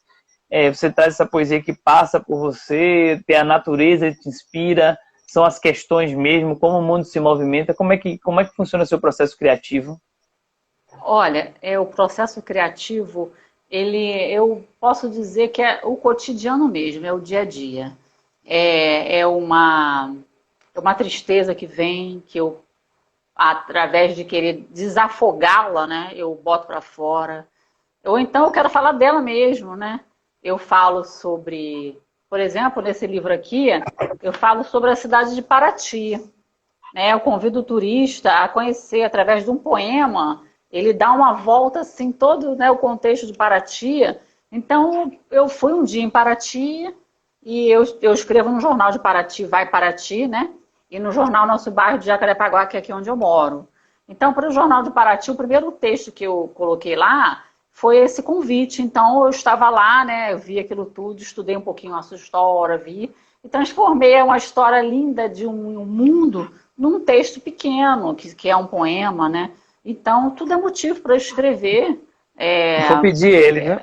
Speaker 1: você traz essa poesia que passa por você, tem a natureza que te inspira, são as questões mesmo, como o mundo se movimenta. Como é que funciona o seu processo criativo?
Speaker 2: Olha, o processo criativo, eu posso dizer que é o cotidiano mesmo, é o dia a dia. É uma tristeza que vem, que eu, através de querer desafogá-la, né, eu boto para fora. Ou então eu quero falar dela mesmo, né? Eu falo sobre Por exemplo, nesse livro aqui, eu falo sobre a cidade de Paraty. Né? Eu convido o turista a conhecer através de um poema. Ele dá uma volta assim, todo, né, o contexto de Paraty. Então, eu fui um dia em Paraty e eu escrevo no jornal de Paraty, Vai Paraty, né? E no jornal Nosso Bairro de Jacarepaguá, que é aqui onde eu moro. Então, para o jornal de Paraty, o primeiro texto que eu coloquei lá foi esse convite. Então, eu estava lá, né? Eu vi aquilo tudo, estudei um pouquinho a sua história, vi e transformei uma história linda de um mundo num texto pequeno, que é um poema, né? Então, tudo é motivo para eu escrever.
Speaker 1: Vou pedir ele, viu?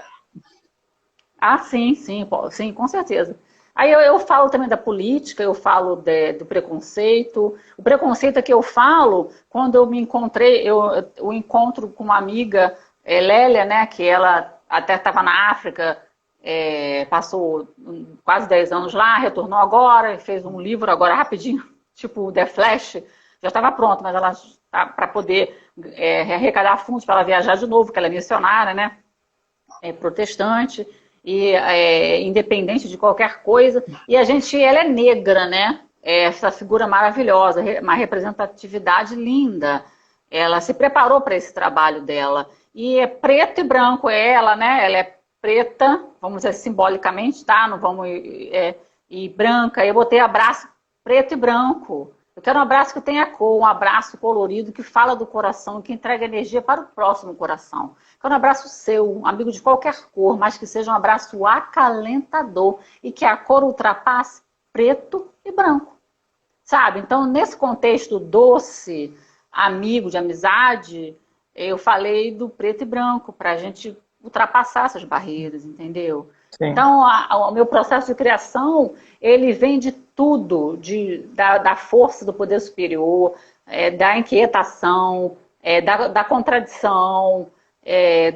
Speaker 2: Ah, sim, sim, sim, com certeza. Aí eu falo também da política, eu falo do preconceito. O preconceito é que eu falo quando eu me encontrei, eu encontro com uma amiga, Lélia, né, que ela até estava na África, passou quase 10 anos lá, retornou agora, fez um livro agora rapidinho, tipo The Flash, já estava pronto, mas ela para poder arrecadar fundos para ela viajar de novo, porque ela é missionária, né, é protestante e independente de qualquer coisa. E ela é negra, né? Essa figura maravilhosa, uma representatividade linda. Ela se preparou para esse trabalho dela. E é preto e branco ela, né? Ela é preta, vamos dizer simbolicamente, tá? Não vamos e branca. Eu botei abraço preto e branco. Eu quero um abraço que tenha cor, um abraço colorido, que fala do coração, que entrega energia para o próximo coração. Quero um abraço seu, um amigo de qualquer cor, mas que seja um abraço acalentador e que a cor ultrapasse preto e branco. Sabe? Então, nesse contexto doce, amigo, de amizade, eu falei do preto e branco, para a gente ultrapassar essas barreiras, entendeu? Sim. Então, o meu processo de criação, ele vem de tudo, da força do poder superior, da inquietação, da contradição,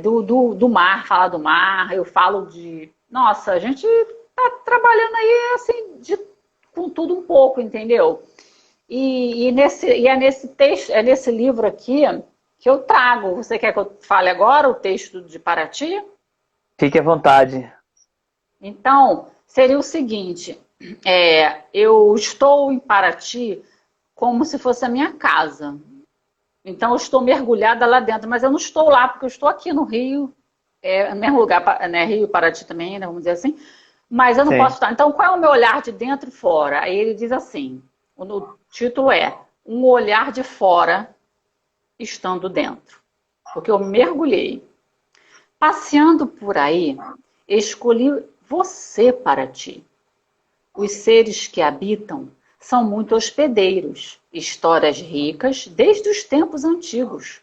Speaker 2: do mar, falar do mar. Eu falo de... Nossa, a gente tá trabalhando aí, assim, com tudo um pouco, entendeu? E é nesse texto, é nesse livro aqui que eu trago. Você quer que eu fale agora o texto de Paraty?
Speaker 1: Fique à vontade.
Speaker 2: Então, seria o seguinte, eu estou em Paraty como se fosse a minha casa. Então, eu estou mergulhada lá dentro, mas eu não estou lá, porque eu estou aqui no Rio, no mesmo lugar, né, Rio e Paraty também, né, vamos dizer assim, mas eu não posso estar. Então, qual é o meu olhar de dentro e fora? Aí ele diz assim, o título é Um Olhar de Fora Estando Dentro, porque eu mergulhei. Passeando por aí, escolhi você, Paraty. Os seres que habitam são muito hospedeiros, histórias ricas desde os tempos antigos.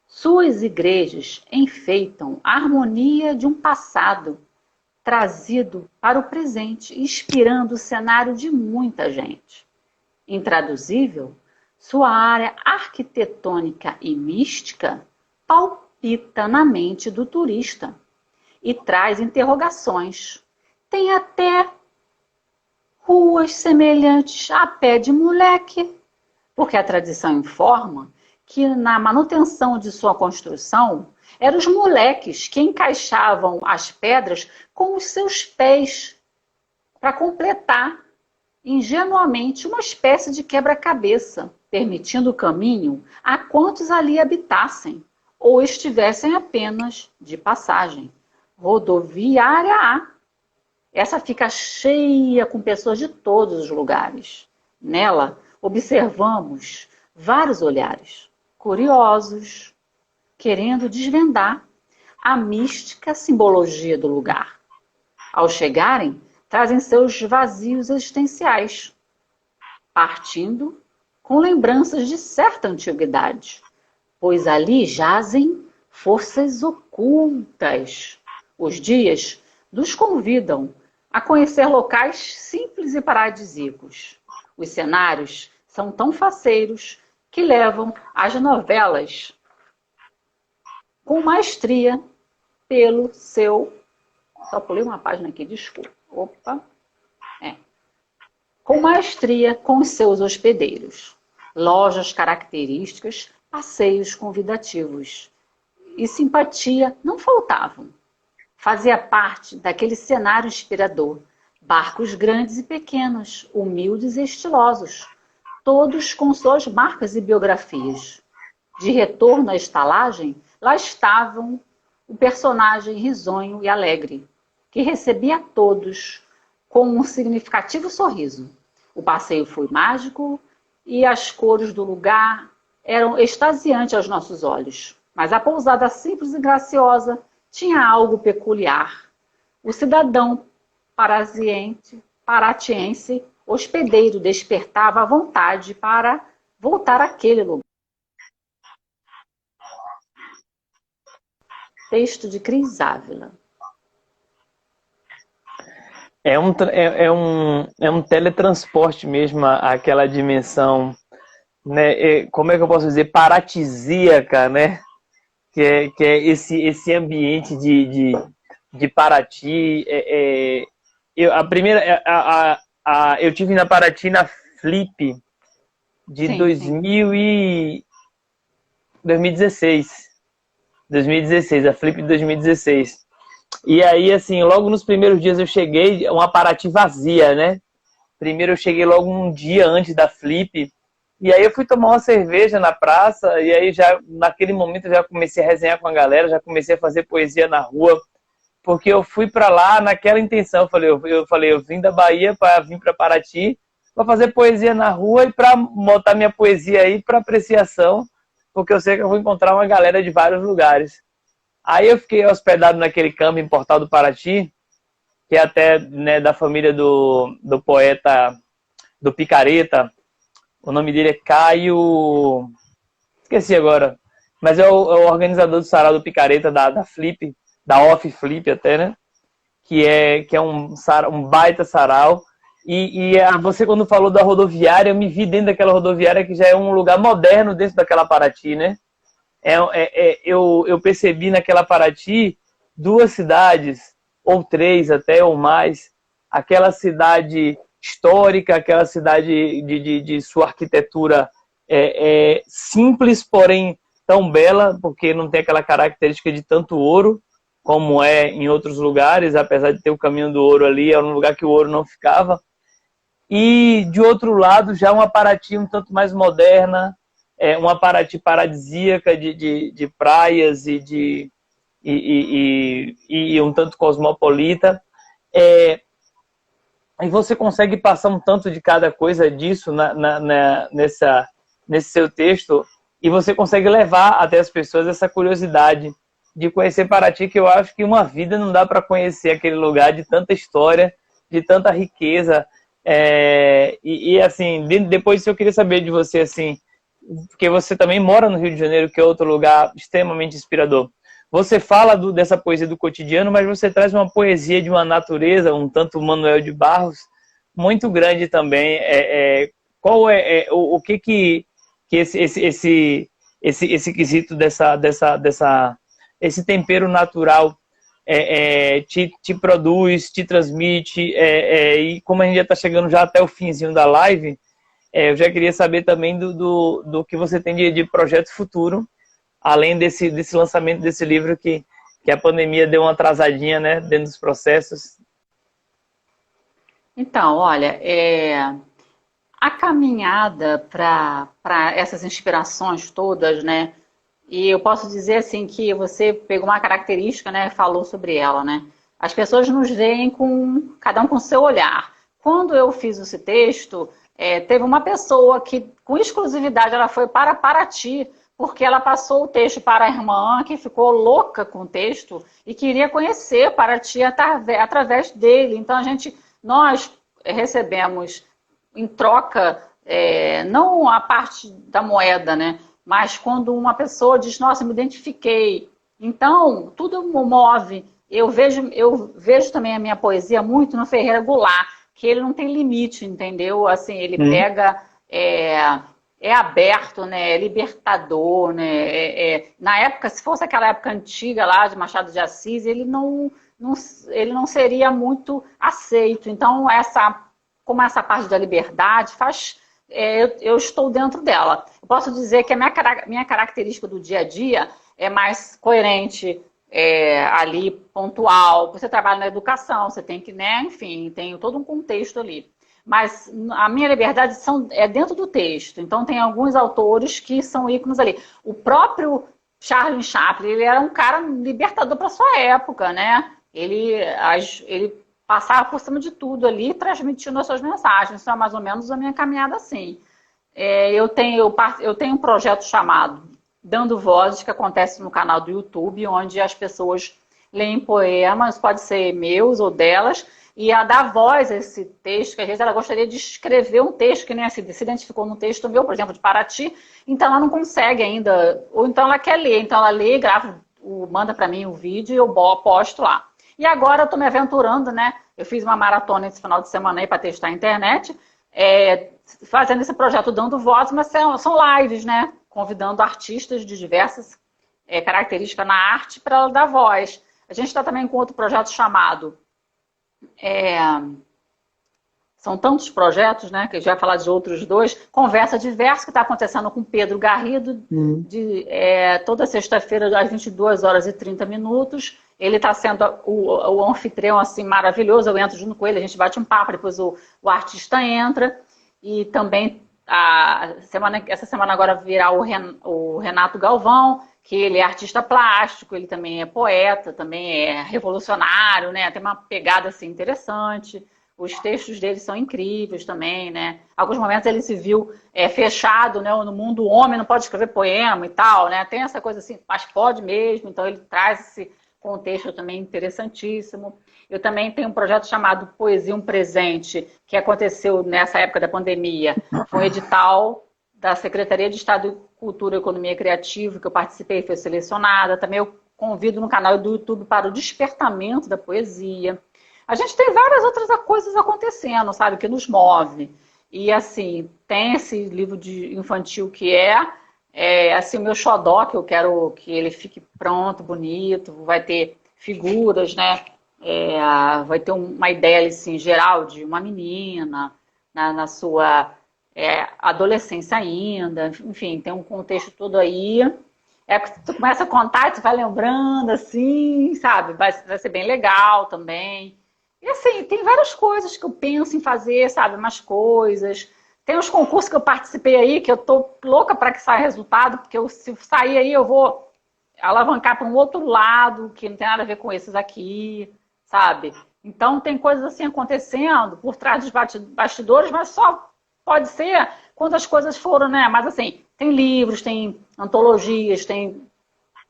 Speaker 2: Suas igrejas enfeitam a harmonia de um passado trazido para o presente, inspirando o cenário de muita gente. Intraduzível, sua área arquitetônica e mística palpita na mente do turista e traz interrogações. Tem até ruas semelhantes a pé de moleque, porque a tradição informa que na manutenção de sua construção eram os moleques que encaixavam as pedras com os seus pés para completar ingenuamente uma espécie de quebra-cabeça, permitindo o caminho a quantos ali habitassem ou estivessem apenas de passagem. Rodoviária A. Essa fica cheia com pessoas de todos os lugares. Nela, observamos vários olhares, curiosos, querendo desvendar a mística simbologia do lugar. Ao chegarem, trazem seus vazios existenciais, partindo com lembranças de certa antiguidade, pois ali jazem forças ocultas. Os dias nos convidam a conhecer locais simples e paradisíacos. Os cenários são tão faceiros que levam as novelas com maestria pelo seu... Só pulei uma página aqui, desculpa. Opa. Com maestria com os seus hospedeiros. Lojas características, passeios convidativos. E simpatia não faltavam. Fazia parte daquele cenário inspirador, Barcos grandes e pequenos, humildes e estilosos, todos com suas marcas e biografias. De retorno à estalagem, lá estavam o personagem risonho e alegre, que recebia a todos com um significativo sorriso. O passeio foi mágico e as cores do lugar eram extasiantes aos nossos olhos. Mas a pousada simples e graciosa tinha algo peculiar. O cidadão paratiense, hospedeiro, despertava a vontade para voltar àquele lugar. Texto de Cris Ávila.
Speaker 1: É um teletransporte mesmo àquela dimensão, né? Como é que eu posso dizer? Paradisíaca, né? Que é esse ambiente de Paraty. Eu tive na Paraty na Flip de
Speaker 2: Sim,
Speaker 1: 2016. 2016, a Flip de 2016. E aí, assim, logo nos primeiros dias eu cheguei, uma Paraty vazia, né? Primeiro eu cheguei logo um dia antes da Flip, e aí eu fui tomar uma cerveja na praça, e aí já, naquele momento, eu já comecei a resenhar com a galera, já comecei a fazer poesia na rua, porque eu fui para lá naquela intenção. Eu vim da Bahia para vir para Paraty, para fazer poesia na rua e para botar minha poesia aí para apreciação, porque eu sei que eu vou encontrar uma galera de vários lugares. Aí eu fiquei hospedado naquele campo em Portal do Paraty, que é até, né, da família do poeta do Picareta. O nome dele é Caio... Esqueci agora. Mas é o organizador do sarau do Picareta, da Flip, da Off Flip até, né? Que é um baita sarau. Você, quando falou da rodoviária, eu me vi dentro daquela rodoviária, que já é um lugar moderno dentro daquela Paraty, né? Eu percebi naquela Paraty duas cidades, ou três até, ou mais. Aquela cidade histórica, aquela cidade de sua arquitetura simples, porém tão bela, porque não tem aquela característica de tanto ouro, como é em outros lugares, apesar de ter o caminho do ouro ali, era um lugar que o ouro não ficava. E, de outro lado, já uma Paraty um tanto mais moderna, uma Paraty paradisíaca de praias e um tanto cosmopolita. E você consegue passar um tanto de cada coisa disso nesse seu texto, e você consegue levar até as pessoas essa curiosidade de conhecer Paraty, que eu acho que uma vida não dá para conhecer aquele lugar de tanta história, de tanta riqueza. Assim, depois disso eu queria saber de você, assim, porque você também mora no Rio de Janeiro, que é outro lugar extremamente inspirador. Você fala dessa poesia do cotidiano, mas você traz uma poesia de uma natureza, um tanto Manuel de Barros, muito grande também. Qual o que esse quesito esse tempero natural te produz, te transmite, e como a gente já está chegando já até o finzinho da live, eu já queria saber também do que você tem de projeto futuro, além desse lançamento desse livro que a pandemia deu uma atrasadinha, né, dentro dos processos.
Speaker 2: Então, olha, a caminhada para essas inspirações todas, né? E eu posso dizer assim que você pegou uma característica, né? Falou sobre ela, né? As pessoas nos veem cada um com seu olhar. Quando eu fiz esse texto, teve uma pessoa que, com exclusividade, ela foi para Paraty, porque ela passou o texto para a irmã, que ficou louca com o texto e queria conhecer Paraty através dele. Então, nós recebemos em troca, não a parte da moeda, né? Mas quando uma pessoa diz, nossa, me identifiquei. Então, tudo move. Eu vejo também a minha poesia muito no Ferreira Goulart, que ele não tem limite, entendeu? Assim, ele pega... É aberto, né? É libertador, né? Na época, se fosse aquela época antiga lá de Machado de Assis, ele não seria muito aceito. Então, como essa parte da liberdade eu estou dentro dela. Eu posso dizer que a minha característica do dia a dia é mais coerente, ali pontual, você trabalha na educação, você tem que, né, enfim, tem todo um contexto ali. Mas a minha liberdade é dentro do texto, então tem alguns autores que são ícones ali. O próprio Charlie Chaplin, ele era um cara libertador para sua época, né? Ele passava por cima de tudo ali, transmitindo as suas mensagens. Isso é mais ou menos a minha caminhada assim. Eu tenho um projeto chamado Dando Vozes, que acontece no canal do YouTube, onde as pessoas leem poemas, pode ser meus ou delas, e a dar voz a esse texto, que às vezes ela gostaria de escrever um texto que nem se identificou no texto meu, por exemplo, de Paraty, então ela não consegue ainda, ou então ela quer ler, então ela lê, grava, manda para mim o vídeo e eu posto lá. E agora eu estou me aventurando, né? Eu fiz uma maratona esse final de semana aí para testar a internet, fazendo esse projeto Dando Voz, mas são lives, né? Convidando artistas de diversas características na arte para ela dar voz. A gente está também com outro projeto chamado... São tantos projetos, né? Que a gente vai falar de outros dois. Conversa Diversa, que está acontecendo com Pedro Garrido, toda sexta-feira, às 22h30. Ele está sendo o anfitrião assim, maravilhoso. Eu entro junto com ele, a gente bate um papo, depois o artista entra. E também, essa semana agora virá o Renato Galvão, que ele é artista plástico, ele também é poeta, também é revolucionário, né? Tem uma pegada assim, interessante. Os textos dele são incríveis também, né? Alguns momentos ele se viu fechado, né? No mundo, o homem não pode escrever poema e tal, né? Tem essa coisa assim, mas pode mesmo, então ele traz esse contexto também interessantíssimo. Eu também tenho um projeto chamado Poesia um Presente, que aconteceu nessa época da pandemia. Foi um edital da Secretaria de Estado de Cultura e Economia Criativa, que eu participei e fui selecionada. Também eu convido no canal do YouTube para o despertamento da poesia. A gente tem várias outras coisas acontecendo, sabe, que nos move. E, assim, tem esse livro de infantil que assim, o meu xodó, que eu quero que ele fique pronto, bonito, vai ter figuras, né? Vai ter uma ideia, assim, geral de uma menina na sua adolescência ainda, enfim, tem um contexto todo aí. Porque tu começa a contar, tu vai lembrando, assim, sabe? Vai ser bem legal também. E assim, tem várias coisas que eu penso em fazer, sabe? Umas coisas. Tem uns concursos que eu participei aí, que eu tô louca para que saia resultado, porque se sair aí eu vou alavancar para um outro lado, que não tem nada a ver com esses aqui, sabe? Então tem coisas assim acontecendo por trás dos bastidores, mas só pode ser quando as coisas foram, né? Mas assim, tem livros, tem antologias, tem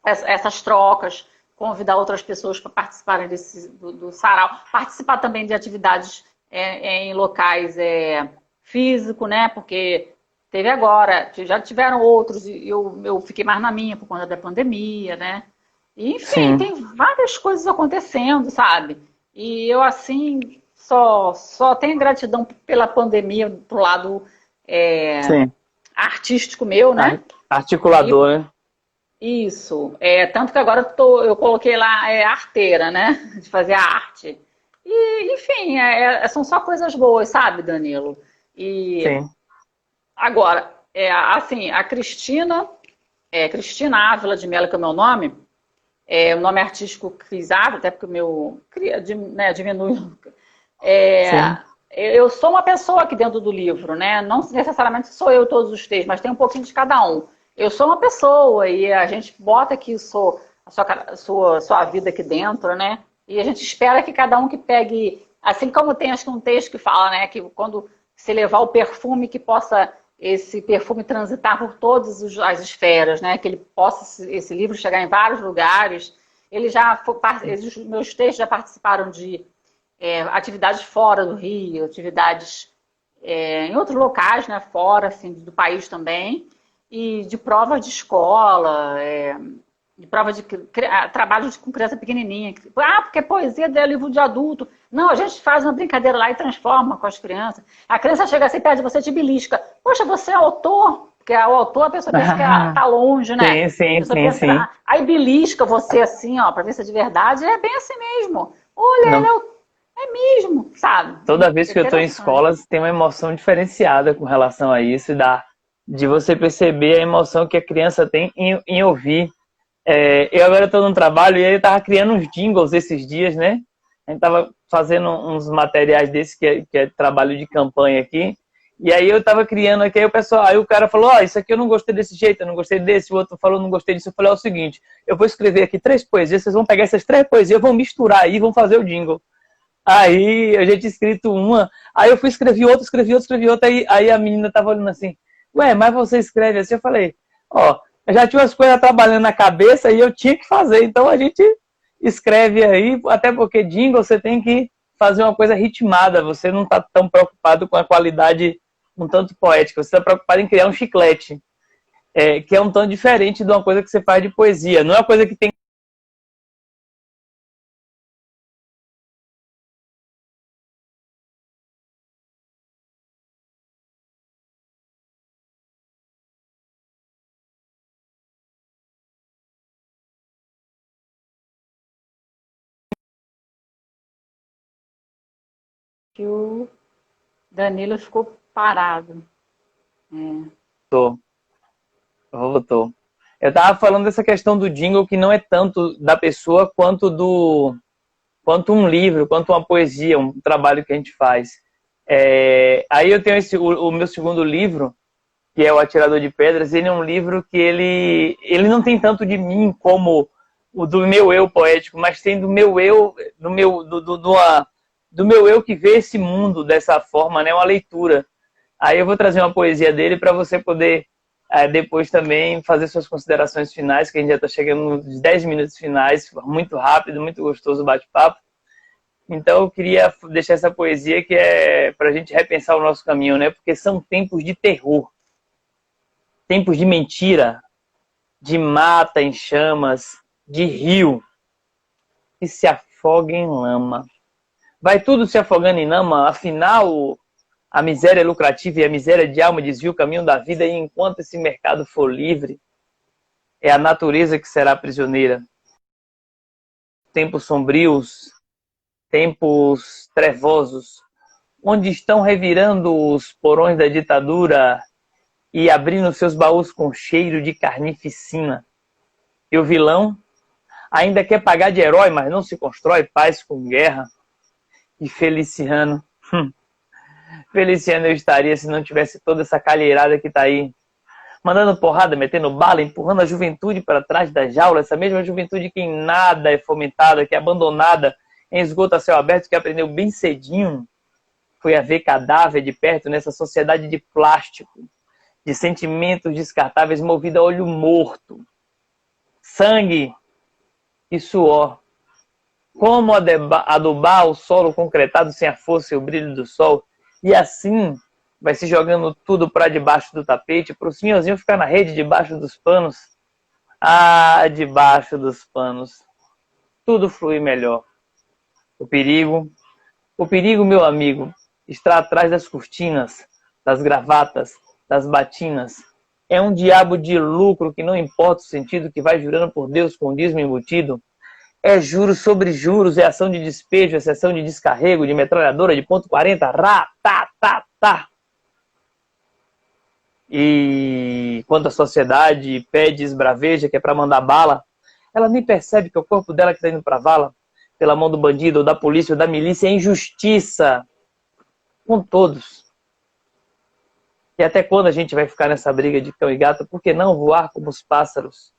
Speaker 2: essas trocas, convidar outras pessoas para participarem do sarau, participar também de atividades em locais físicos, né? Porque teve agora, já tiveram outros, e eu fiquei mais na minha por conta da pandemia, né? E, enfim, tem várias coisas acontecendo, sabe? E eu, assim, só tenho gratidão pela pandemia pro lado artístico meu, né?
Speaker 1: Articulador, né?
Speaker 2: Isso. Tanto que agora eu coloquei lá arteira, né? De fazer a arte. E, enfim, são só coisas boas, sabe, Danilo?
Speaker 1: Sim.
Speaker 2: Agora, assim, a Cristina Ávila de Mello, que é o meu nome, o nome artístico Cris Ávila, até porque o meu diminui. Eu sou uma pessoa aqui dentro do livro, né? Não necessariamente sou eu todos os textos, mas tem um pouquinho de cada um. Eu sou uma pessoa e a gente bota aqui a sua vida aqui dentro, né? E a gente espera que cada um que pegue, assim como tem acho que um texto que fala, né? Que quando se levar o perfume, que possa esse perfume transitar por todas as esferas, né? Que ele possa, esse livro, chegar em vários lugares. Os meus textos já participaram de atividades fora do Rio, atividades em outros locais, né? Fora assim, do país também. E de provas de escola, de prova de trabalho com criança pequenininha. Porque poesia é livro de adulto. Não, a gente faz uma brincadeira lá e transforma com as crianças. A criança chega assim perto de você e te belisca. Poxa, você é autor? Porque o autor, a pessoa pensa que tá longe, né?
Speaker 1: Sim.
Speaker 2: Aí belisca você assim, ó, pra ver se é de verdade. É bem assim mesmo. Olha, ele é mesmo, sabe?
Speaker 1: Toda vez que eu tô em escolas, tem uma emoção diferenciada com relação a isso, de você perceber a emoção que a criança tem em ouvir Eu agora estou no trabalho e aí eu estava criando uns jingles esses dias, né? A gente estava fazendo uns materiais desses, que é trabalho de campanha aqui. E aí eu estava criando aqui, aí o cara falou, isso aqui eu não gostei desse jeito, eu não gostei desse, o outro falou, não gostei disso. Eu falei, é o seguinte, eu vou escrever aqui 3 poesias, vocês vão pegar essas 3 poesias, vão misturar aí, vão fazer o jingle. Aí a gente escrito uma, aí eu fui escrevi outra, aí a menina tava olhando assim, ué, mas você escreve assim? Eu falei, eu já tinha umas coisas trabalhando na cabeça e eu tinha que fazer, então a gente escreve aí, até porque jingle você tem que fazer uma coisa ritmada, você não está tão preocupado com a qualidade um tanto poética, você está preocupado em criar um chiclete, que é um tanto diferente de uma coisa que você faz de poesia, não é uma coisa que tem
Speaker 2: Que o Danilo ficou parado.
Speaker 1: Voltou. Eu tava falando dessa questão do jingle que não é tanto da pessoa quanto um livro, quanto uma poesia, um trabalho que a gente faz. Aí eu tenho o meu segundo livro, que é O Atirador de Pedras. Ele é um livro que ele não tem tanto de mim como o do meu eu poético, mas tem do meu eu, do meu eu que vê esse mundo dessa forma, né? Uma leitura. Aí eu vou trazer uma poesia dele para você poder depois também fazer suas considerações finais, que a gente já está chegando nos 10 minutos finais, muito rápido, muito gostoso o bate-papo. Então eu queria deixar essa poesia que é para a gente repensar o nosso caminho, né? Porque são tempos de terror, tempos de mentira, de mata em chamas, de rio que se afoga em lama. Vai tudo se afogando em lama, afinal a miséria é lucrativa e a miséria de alma desvia o caminho da vida, e enquanto esse mercado for livre, é a natureza que será prisioneira. Tempos sombrios, tempos trevosos, onde estão revirando os porões da ditadura e abrindo seus baús com cheiro de carnificina. E o vilão ainda quer pagar de herói, mas não se constrói paz com guerra. E Feliciano... Feliciano eu estaria se não tivesse toda essa calheirada que tá aí, mandando porrada, metendo bala, empurrando a juventude para trás da jaula, essa mesma juventude que em nada é fomentada, que é abandonada em esgoto a céu aberto, que aprendeu bem cedinho, foi a ver cadáver de perto nessa sociedade de plástico, de sentimentos descartáveis movida a olho morto, sangue e suor. Como adubar o solo concretado sem a força e o brilho do sol? E assim vai se jogando tudo para debaixo do tapete, para o senhorzinho ficar na rede debaixo dos panos. Debaixo dos panos, tudo flui melhor. O perigo, meu amigo, está atrás das cortinas, das gravatas, das batinas. É um diabo de lucro que não importa o sentido, que vai jurando por Deus com o dízimo embutido. É juros sobre juros, é ação de despejo, é sessão de descarrego, de metralhadora de ponto .40, tá. E quando a sociedade pede esbraveja, que é para mandar bala, ela nem percebe que o corpo dela que está indo para vala, pela mão do bandido, ou da polícia, ou da milícia, é injustiça com todos. E até quando a gente vai ficar nessa briga de cão e gato? Por que não voar como os pássaros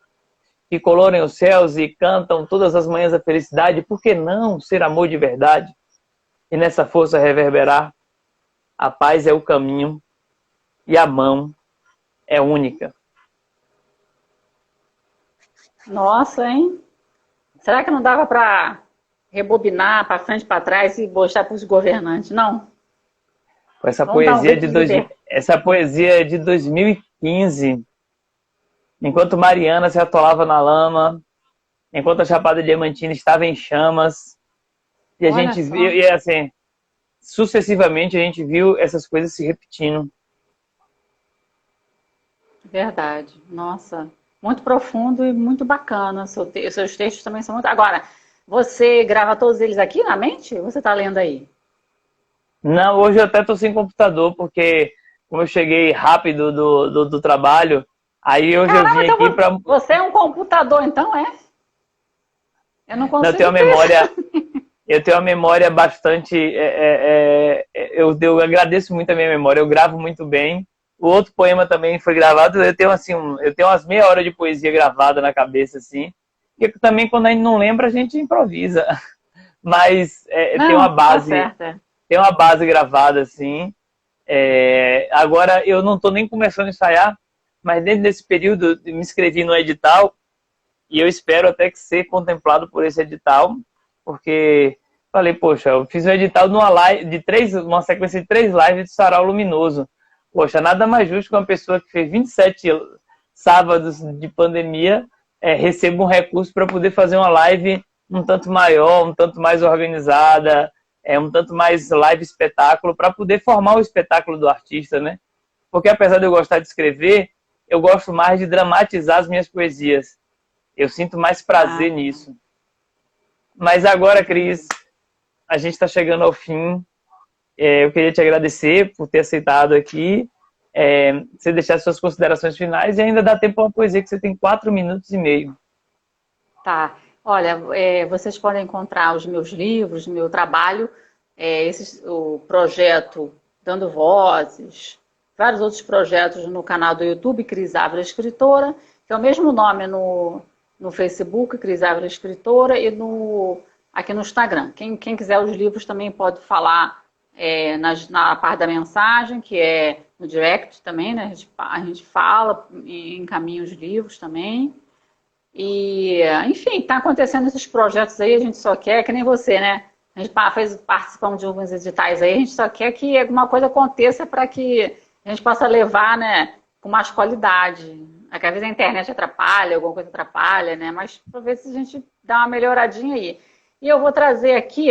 Speaker 1: que coloram os céus e cantam todas as manhãs a felicidade? Por que não ser amor de verdade? E nessa força reverberar, a paz é o caminho e a mão é única.
Speaker 2: Nossa, hein? Será que não dava para rebobinar para frente, para trás e mostrar para os governantes? Não.
Speaker 1: Essa poesia é de 2015. Enquanto Mariana se atolava na lama, enquanto a Chapada Diamantina estava em chamas, e a gente viu, e assim, sucessivamente a gente viu essas coisas se repetindo.
Speaker 2: Verdade. Nossa, muito profundo e muito bacana. Seus textos também são muito... Agora, você grava todos eles aqui na mente? Ou você está lendo aí?
Speaker 1: Não, hoje eu até estou sem computador, porque como eu cheguei rápido do trabalho, Aí hoje eu
Speaker 2: Caramba,
Speaker 1: vim
Speaker 2: então
Speaker 1: aqui para...
Speaker 2: você é um computador, então, é? Eu não consigo
Speaker 1: Eu tenho uma memória bastante... eu agradeço muito a minha memória, eu gravo muito bem. O outro poema também foi gravado, eu tenho assim, eu tenho umas meia hora de poesia gravada na cabeça, assim. E também, quando a gente não lembra, a gente improvisa. Mas
Speaker 2: Não, tá certo. É.
Speaker 1: tem uma base gravada, assim. Agora, eu não estou nem começando a ensaiar, mas dentro desse período, me inscrevi no edital e eu espero até que ser contemplado por esse edital, porque falei, poxa, eu fiz um edital numa live uma sequência de 3 lives de Sarau Luminoso. Poxa, nada mais justo que uma pessoa que fez 27 sábados de pandemia receba um recurso para poder fazer uma live um tanto maior, um tanto mais organizada, um tanto mais live espetáculo, para poder formar o espetáculo do artista, né? Porque apesar de eu gostar de escrever, eu gosto mais de dramatizar as minhas poesias. Eu sinto mais prazer nisso. Mas agora, Cris, a gente está chegando ao fim. Eu queria te agradecer por ter aceitado aqui. Você deixar suas considerações finais e ainda dá tempo para uma poesia que você tem 4 minutos e meio.
Speaker 2: Tá. Olha, vocês podem encontrar os meus livros, meu trabalho, o projeto Dando Vozes, vários outros projetos no canal do YouTube, Cris Ávila Escritora, que é o mesmo nome no Facebook, Cris Ávila Escritora, e aqui no Instagram. Quem quiser os livros também pode falar na parte da mensagem, que é no direct também, né? A gente fala e encaminha os livros também. E, enfim, tá acontecendo esses projetos aí, a gente só quer, que nem você, né? A gente participamos de alguns editais aí, a gente só quer que alguma coisa aconteça para que a gente possa levar, né, com mais qualidade. Às vezes a internet atrapalha, alguma coisa atrapalha, né? Mas para ver se a gente dá uma melhoradinha aí. E eu vou trazer aqui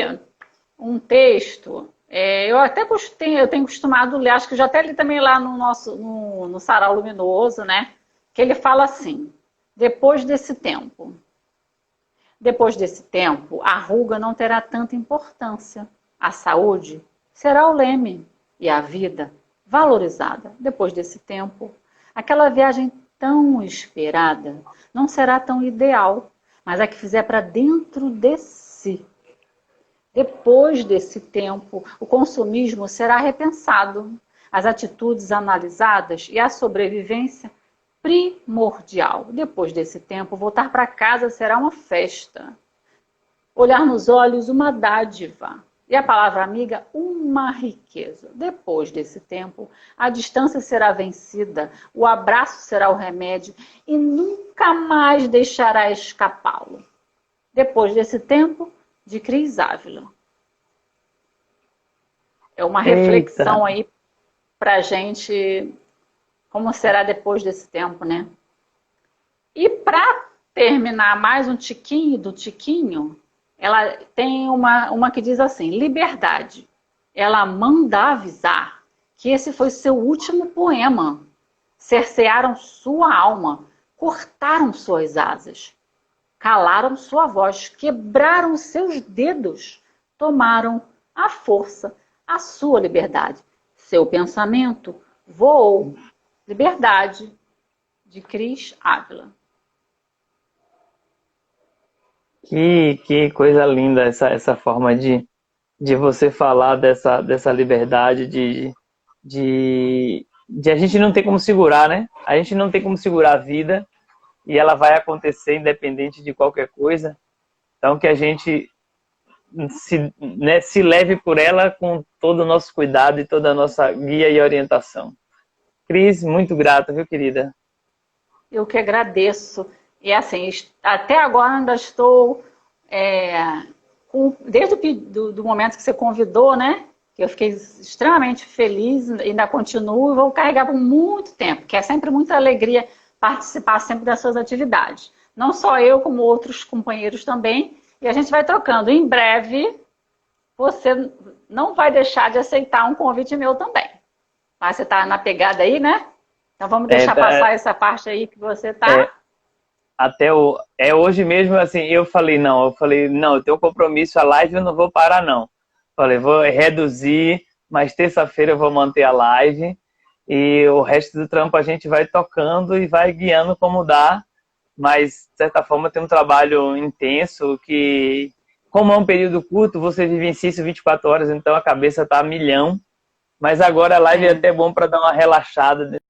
Speaker 2: um texto. Eu tenho costumado ler, acho que já até li também lá no Sarau Luminoso, né? Que ele fala assim: depois desse tempo, a ruga não terá tanta importância. A saúde será o leme e a vida valorizada. Depois desse tempo, aquela viagem tão esperada não será tão ideal, mas a que fizer para dentro de si. Depois desse tempo, o consumismo será repensado, as atitudes analisadas e a sobrevivência primordial. Depois desse tempo, voltar para casa será uma festa. Olhar nos olhos, uma dádiva. E a palavra amiga, uma riqueza. Depois desse tempo, a distância será vencida, o abraço será o remédio e nunca mais deixará escapá-lo. Depois desse tempo, de Cris Ávila. É uma reflexão aí para a gente, como será depois desse tempo, né? E para terminar mais um tiquinho do tiquinho, ela tem uma que diz assim: liberdade. Ela manda avisar que esse foi seu último poema. Cercearam sua alma, cortaram suas asas, calaram sua voz, quebraram seus dedos, tomaram à força a sua liberdade. Seu pensamento voou. Liberdade, de Cris Ávila.
Speaker 1: Que coisa linda essa forma de você falar dessa liberdade, de a gente não ter como segurar, né? A gente não tem como segurar a vida e ela vai acontecer independente de qualquer coisa. Então, que a gente se leve por ela com todo o nosso cuidado e toda a nossa guia e orientação. Cris, muito grata, viu, querida?
Speaker 2: Eu que agradeço. E assim, até agora ainda estou, desde do momento que você convidou, né? Que eu fiquei extremamente feliz, ainda continuo e vou carregar por muito tempo, que é sempre muita alegria participar sempre das suas atividades. Não só eu, como outros companheiros também. E a gente vai trocando. Em breve, você não vai deixar de aceitar um convite meu também. Mas você está na pegada aí, né? Então vamos deixar passar essa parte aí que você está.
Speaker 1: Hoje mesmo, assim, eu falei, não, eu tenho um compromisso, a live eu não vou parar, não. Falei, vou reduzir, mas terça-feira eu vou manter a live. E o resto do trampo a gente vai tocando e vai guiando como dá. Mas, de certa forma, tem um trabalho intenso que, como é um período curto, você vivencia isso 24 horas, então a cabeça tá a milhão. Mas agora a live é
Speaker 2: É.
Speaker 1: até bom para dar uma relaxada